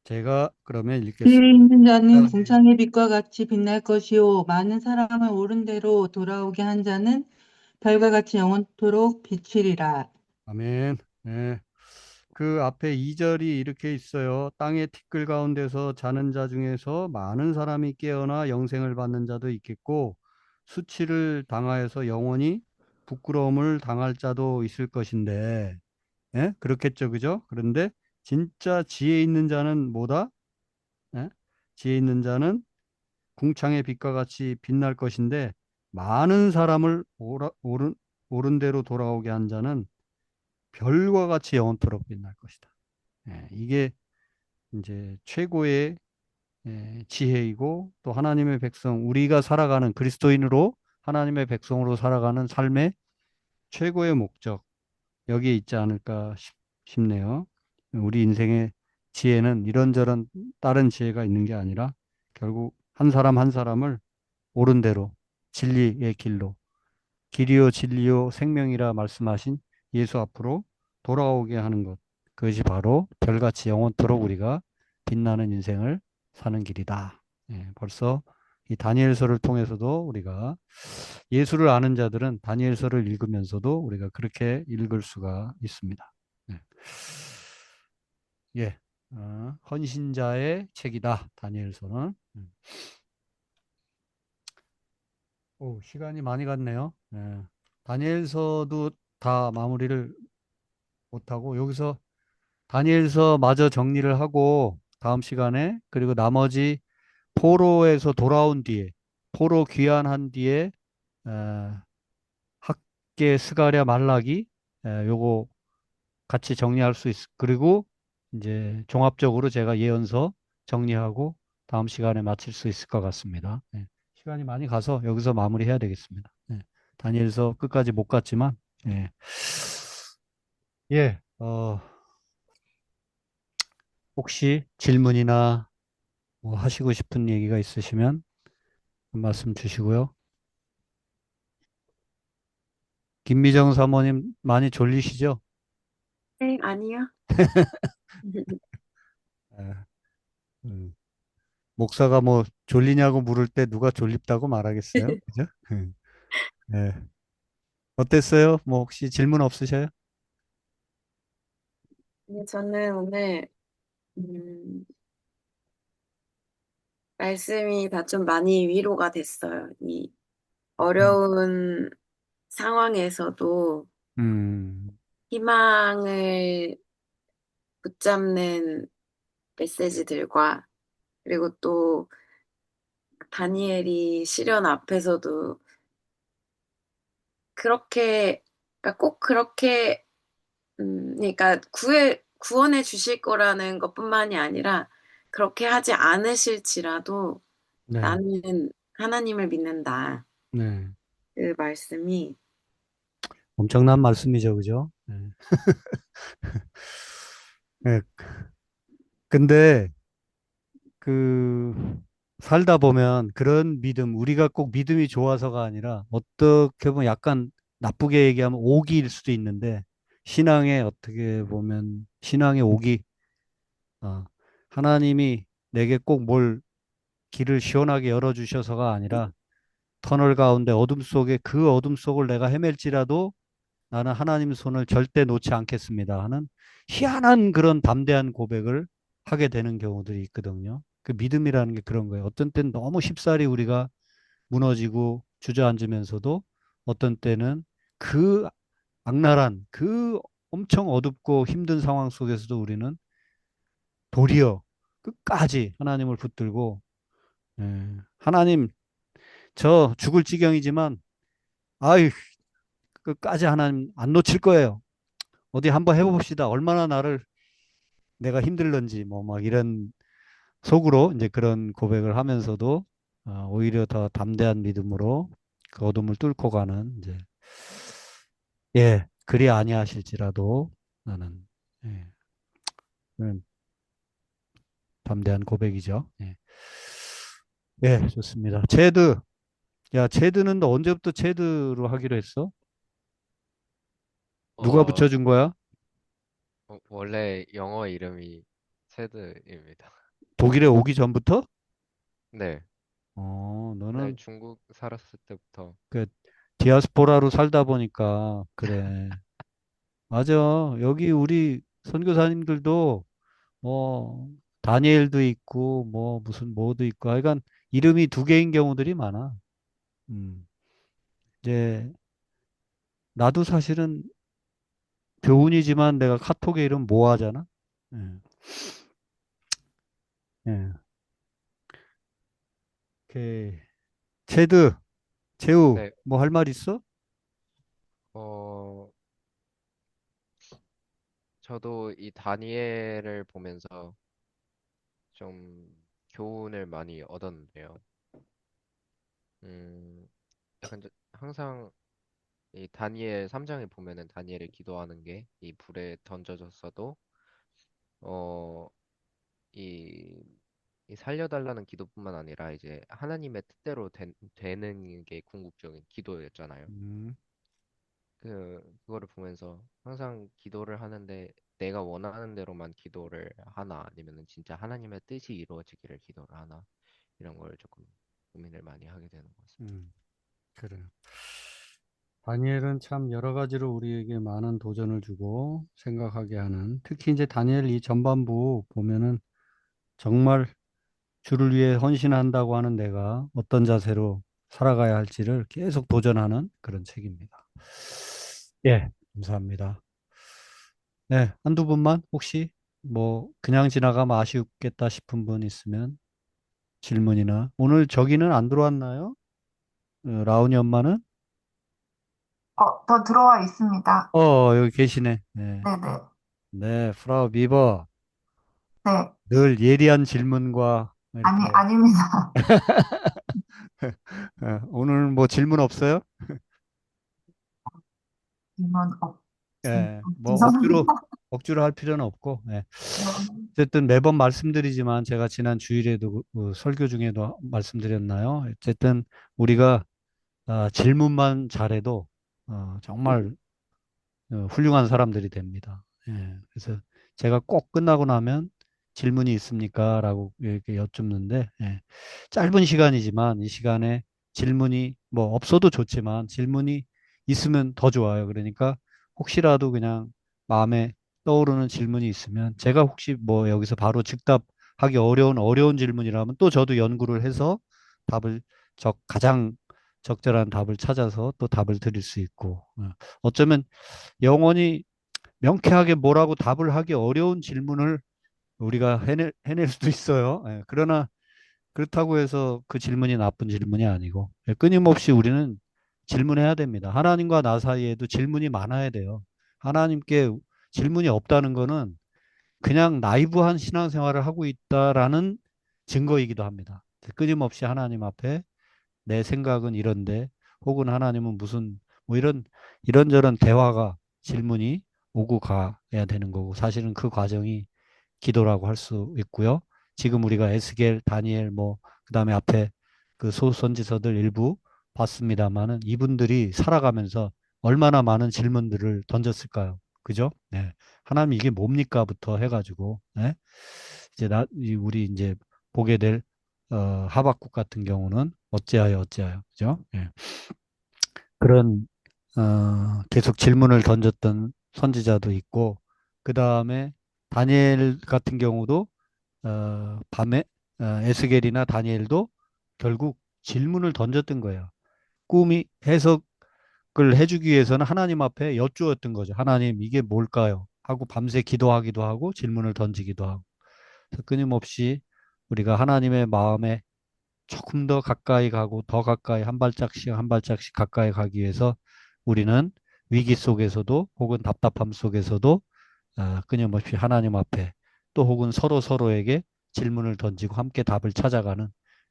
제가 그러면 읽겠습니다. 지혜 있는 자는 네. 궁창의 빛과 같이 빛날 것이요 많은 사람을 옳은 대로 돌아오게 한 자는 별과 같이 영원토록 비추리라. 아멘. 네. 그 앞에 2절이 이렇게 있어요. 땅의 티끌 가운데서 자는 자 중에서 많은 사람이 깨어나 영생을 받는 자도 있겠고 수치를 당하여서 영원히 부끄러움을 당할 자도 있을 것인데 예? 그렇겠죠. 그죠? 그런데 진짜 지혜 있는 자는 뭐다? 예? 지혜 있는 자는 궁창의 빛과 같이 빛날 것인데 많은 사람을 옳은 대로 돌아오게 한 자는 별과 같이 영원토록 빛날 것이다. 이게 이제 최고의 지혜이고 또 하나님의 백성, 우리가 살아가는 그리스도인으로 하나님의 백성으로 살아가는 삶의 최고의 목적, 여기에 있지 않을까 싶네요. 우리 인생의 지혜는 이런저런 다른 지혜가 있는 게 아니라 결국 한 사람 한 사람을 옳은 대로 진리의 길로 길이요 진리요 생명이라 말씀하신 예수 앞으로 돌아오게 하는 것. 그것이 바로 별같이 영원토록 우리가 빛나는 인생을 사는 길이다. 벌써 이 다니엘서를 통해서도 우리가 예수를 아는 자들은 다니엘서를 읽으면서도 우리가 그렇게 읽을 수가 있습니다. 네. 예, 헌신자의 책이다. 다니엘서는. 오, 시간이 많이 갔네요. 다니엘서도 다 마무리를 못하고 여기서 다니엘서 마저 정리를 하고 다음 시간에 그리고 나머지 포로에서 돌아온 뒤에 포로 귀환한 뒤에 에, 학계 스가랴 말라기 요거 같이 정리할 수 있. 그리고 이제 종합적으로 제가 예언서 정리하고 다음 시간에 마칠 수 있을 것 같습니다. 시간이 많이 가서 여기서 마무리해야 되겠습니다. 다니엘서 끝까지 못 갔지만 예, 예, 혹시 질문이나 뭐 하시고 싶은 얘기가 있으시면 한 말씀 주시고요. 김미정 사모님 많이 졸리시죠? 네, 아니요. 예, 음, 목사가 뭐 졸리냐고 물을 때 누가 졸립다고 말하겠어요? 그죠? 예. 어땠어요? 뭐 혹시 질문 없으셔요? 네, 저는 오늘 음, 말씀이 다 좀 많이 위로가 됐어요. 이 음, 어려운 상황에서도 음, 희망을 붙잡는 메시지들과 그리고 또 다니엘이 시련 앞에서도 그렇게 그러니까 꼭 그렇게 그러니까 구원해 주실 거라는 것뿐만이 아니라 그렇게 하지 않으실지라도 네, 나는 하나님을 믿는다. 네. 그 말씀이 엄청난 말씀이죠, 그죠? 네. 네. 근데 그 살다 보면 그런 믿음, 우리가 꼭 믿음이 좋아서가 아니라 어떻게 보면 약간 나쁘게 얘기하면 오기일 수도 있는데 신앙의 어떻게 보면 신앙의 오기, 어, 하나님이 내게 꼭 뭘 길을 시원하게 열어주셔서가 아니라 터널 가운데 어둠 속에 그 어둠 속을 내가 헤맬지라도 나는 하나님 손을 절대 놓지 않겠습니다 하는 희한한 그런 담대한 고백을 하게 되는 경우들이 있거든요. 그 믿음이라는 게 그런 거예요. 어떤 때는 너무 쉽사리 우리가 무너지고 주저앉으면서도 어떤 때는 그 악랄한 그 엄청 어둡고 힘든 상황 속에서도 우리는 도리어 끝까지 하나님을 붙들고 하나님 저 죽을 지경이지만 아이 끝까지 하나님 안 놓칠 거예요. 어디 한번 해봅시다. 얼마나 나를 내가 힘들는지 뭐 막 이런 속으로 이제 그런 고백을 하면서도 오히려 더 담대한 믿음으로 그 어둠을 뚫고 가는 이제 예 그리 아니하실지라도 나는 예, 그런 담대한 고백이죠. 예, 예 좋습니다. 체드 야 체드는 너 언제부터 체드로 하기로 했어? 누가 어, 붙여준 거야? 원래 영어 이름이 체드입니다. 독일에 오기 전부터? 네, 네, 너는 중국 살았을 때부터. 그 디아스포라로 살다 보니까 그래. 맞아. 여기 우리 선교사님들도 뭐 다니엘도 있고 뭐 무슨 뭐도 있고 하여간 이름이 두 개인 경우들이 많아. 음. 이제 나도 사실은 교훈이지만 내가 카톡에 이름 뭐 하잖아. 예. 예. 오케이. 체드, 재우, 네, 뭐 할 말 있어? 어, 저도 이 다니엘을 보면서 좀 교훈을 많이 얻었는데요. 음, 약간 항상 이 다니엘 3장에 보면은 다니엘이 기도하는 게 이 불에 던져졌어도 어, 이, 이 살려달라는 기도뿐만 아니라 이제 하나님의 뜻대로 되는 게 궁극적인 기도였잖아요. 음, 그거를 보면서 항상 기도를 하는데 내가 원하는 대로만 기도를 하나 아니면은 진짜 하나님의 뜻이 이루어지기를 기도를 하나 이런 걸 조금 고민을 많이 하게 되는 것 같습니다. 그래요. 다니엘은 참 여러 가지로 우리에게 많은 도전을 주고 생각하게 하는, 특히 이제 다니엘 이 전반부 보면은 정말 주를 위해 헌신한다고 하는 내가 어떤 자세로 살아가야 할지를 계속 도전하는 그런 책입니다. 예, 감사합니다. 네, 한두 분만 혹시 뭐 그냥 지나가면 아쉽겠다 싶은 분 있으면 질문이나, 오늘 저기는 안 들어왔나요? 라온이 엄마는? 더 들어와 있습니다. 여기 계시네. 네. 네네. 네, 프라우 비버. 네. 늘 예리한 질문과 이렇게. 아닙니다. 오늘 뭐 질문 없어요? 질문 예, 뭐 죄송합니다. 억지로 할 필요는 없고. 예. 네. 어쨌든 매번 말씀드리지만 제가 지난 주일에도 설교 중에도 말씀드렸나요? 어쨌든 우리가 질문만 잘해도 정말 훌륭한 사람들이 됩니다. 예, 그래서 제가 꼭 끝나고 나면 질문이 있습니까? 라고 이렇게 여쭙는데, 예, 짧은 시간이지만 이 시간에 질문이 뭐 없어도 좋지만 질문이 있으면 더 좋아요. 그러니까 혹시라도 그냥 마음에 떠오르는 질문이 있으면 제가 혹시 뭐 여기서 바로 즉답하기 어려운 질문이라면 또 저도 연구를 해서 답을 가장 적절한 답을 찾아서 또 답을 드릴 수 있고, 어쩌면 영원히 명쾌하게 뭐라고 답을 하기 어려운 질문을 우리가 해낼 수도 있어요. 예, 그러나 그렇다고 해서 그 질문이 나쁜 질문이 아니고, 끊임없이 우리는 질문해야 됩니다. 하나님과 나 사이에도 질문이 많아야 돼요. 하나님께 질문이 없다는 거는 그냥 나이브한 신앙생활을 하고 있다라는 증거이기도 합니다. 끊임없이 하나님 앞에 내 생각은 이런데, 혹은 하나님은 무슨, 뭐 이런저런 대화가, 질문이 오고 가야 되는 거고, 사실은 그 과정이 기도라고 할 수 있고요. 지금 우리가 에스겔, 다니엘, 뭐 그다음에 앞에 그 소선지서들 일부 봤습니다만은 이분들이 살아가면서 얼마나 많은 질문들을 던졌을까요? 그죠? 네. 하나님 이게 뭡니까?부터 해가지고, 네. 이제 우리 이제 보게 될 하박국 같은 경우는 어찌하여, 그죠? 예. 그런 계속 질문을 던졌던 선지자도 있고, 그 다음에 다니엘 같은 경우도 밤에 에스겔이나 다니엘도 결국 질문을 던졌던 거예요. 꿈이 해석을 해주기 위해서는 하나님 앞에 여쭈었던 거죠. 하나님 이게 뭘까요? 하고 밤새 기도하기도 하고 질문을 던지기도 하고. 그래서 끊임없이 우리가 하나님의 마음에 조금 더 가까이 가고 더 가까이 한 발짝씩 가까이 가기 위해서 우리는 위기 속에서도 혹은 답답함 속에서도 끊임없이 하나님 앞에, 또 혹은 서로 서로에게 질문을 던지고 함께 답을 찾아가는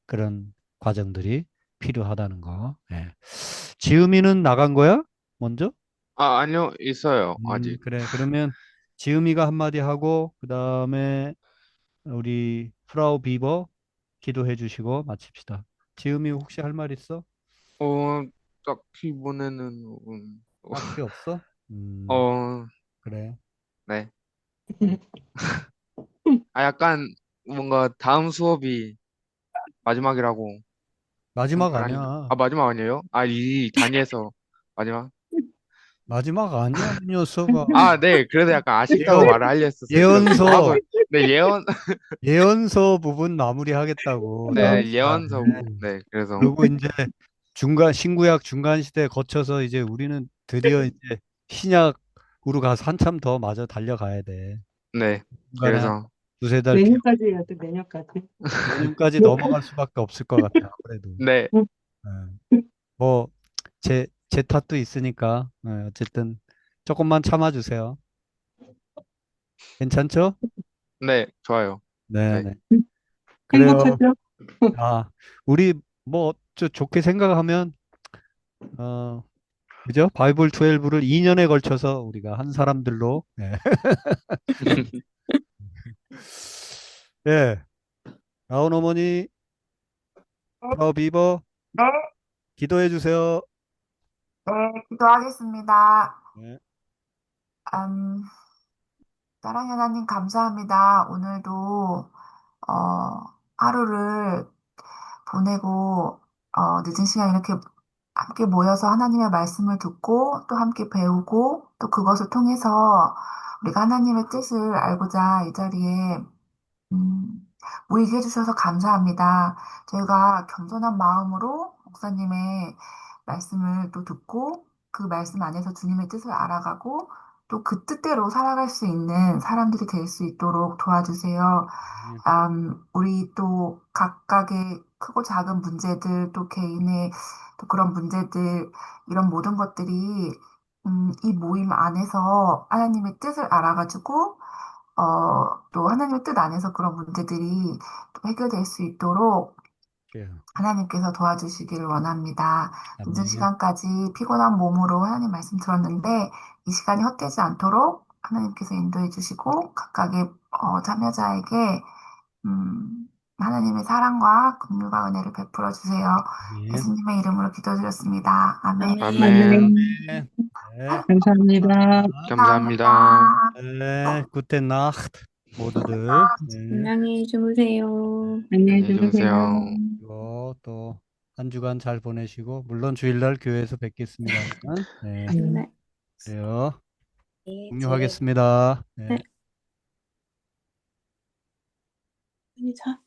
그런 과정들이 필요하다는 거. 예. 지음이는 나간 거야? 먼저? 아니요, 있어요, 아직. 그래. 그러면 지음이가 한마디 하고 그 다음에 우리 프라우 비버 기도해 주시고 마칩시다. 지음이 혹시 할 말 있어? 어, 딱히 이번에는, 딱히 없어? 어, 그래. 네. 약간 뭔가 다음 수업이 마지막이라고 마지막 말하니까. 아니야. 마지막 아니에요? 이 단위에서 마지막? 마지막 아니야, 이 녀석아. 네, 그래도 약간 아쉽다고 예언, 말을 하려 했었어요. 뭐 예언서, 하고, 네, 예언서 부분 마무리하겠다고, 다음 네, 시간에. 네, 그래서, 그리고 이제 신구약 중간 시대 거쳐서 이제 우리는 드디어 이제 신약으로 가서 한참 더 마저 달려가야 돼. 네, 중간에 한 그래서, 두세 달 내년까지 해야 돼, 내년까지. 내년까지 넘어갈 수밖에 없을 것 같아, 아무래도. 네, 뭐, 제 탓도 있으니까, 어쨌든 조금만 참아주세요. 괜찮죠? 네, 좋아요. 네, 네. 네. 그래요. 행복하죠? 아, 우리 뭐 좋게 생각하면 어, 그죠? 바이블 12를 2년에 걸쳐서 우리가 한 사람들로 네. 예. 라온 어머니, 프라우 비버 네, 기도해 주세요. 네, 기도하겠습니다. 네. 음, 사랑의 하나님 감사합니다. 오늘도 하루를 보내고 늦은 시간 이렇게 함께 모여서 하나님의 말씀을 듣고 또 함께 배우고 또 그것을 통해서 우리가 하나님의 뜻을 알고자 이 자리에 모이게 해주셔서 감사합니다. 저희가 겸손한 마음으로 목사님의 말씀을 또 듣고 그 말씀 안에서 주님의 뜻을 알아가고 또 그 뜻대로 살아갈 수 있는 사람들이 될 수 있도록 도와주세요. 네. 우리 또 각각의 크고 작은 문제들, 또 개인의 또 그런 문제들, 이런 모든 것들이 이 모임 안에서 하나님의 뜻을 알아가지고 또 하나님의 뜻 안에서 그런 문제들이 또 해결될 수 있도록 예. 하나님께서 도와주시기를 원합니다. 늦은 아멘. 시간까지 피곤한 몸으로 하나님 말씀 들었는데 이 시간이 헛되지 않도록 하나님께서 인도해 주시고 각각의 참여자에게 하나님의 사랑과 긍휼과 은혜를 베풀어 주세요. 아멘. 예수님의 이름으로 기도드렸습니다. 아멘. 아멘. 네. 네. 감사합니다. 감사합니다. 네. 굿된 나트 모두들. 네. 안녕히 주무세요. 안녕히 안녕히 주무세요. 주무세요. 그리고 또 한 주간 잘 보내시고 물론 주일날 교회에서 뵙겠습니다만. 네. 네. 그래요. 네, 종료하겠습니다. 네. 네. 자.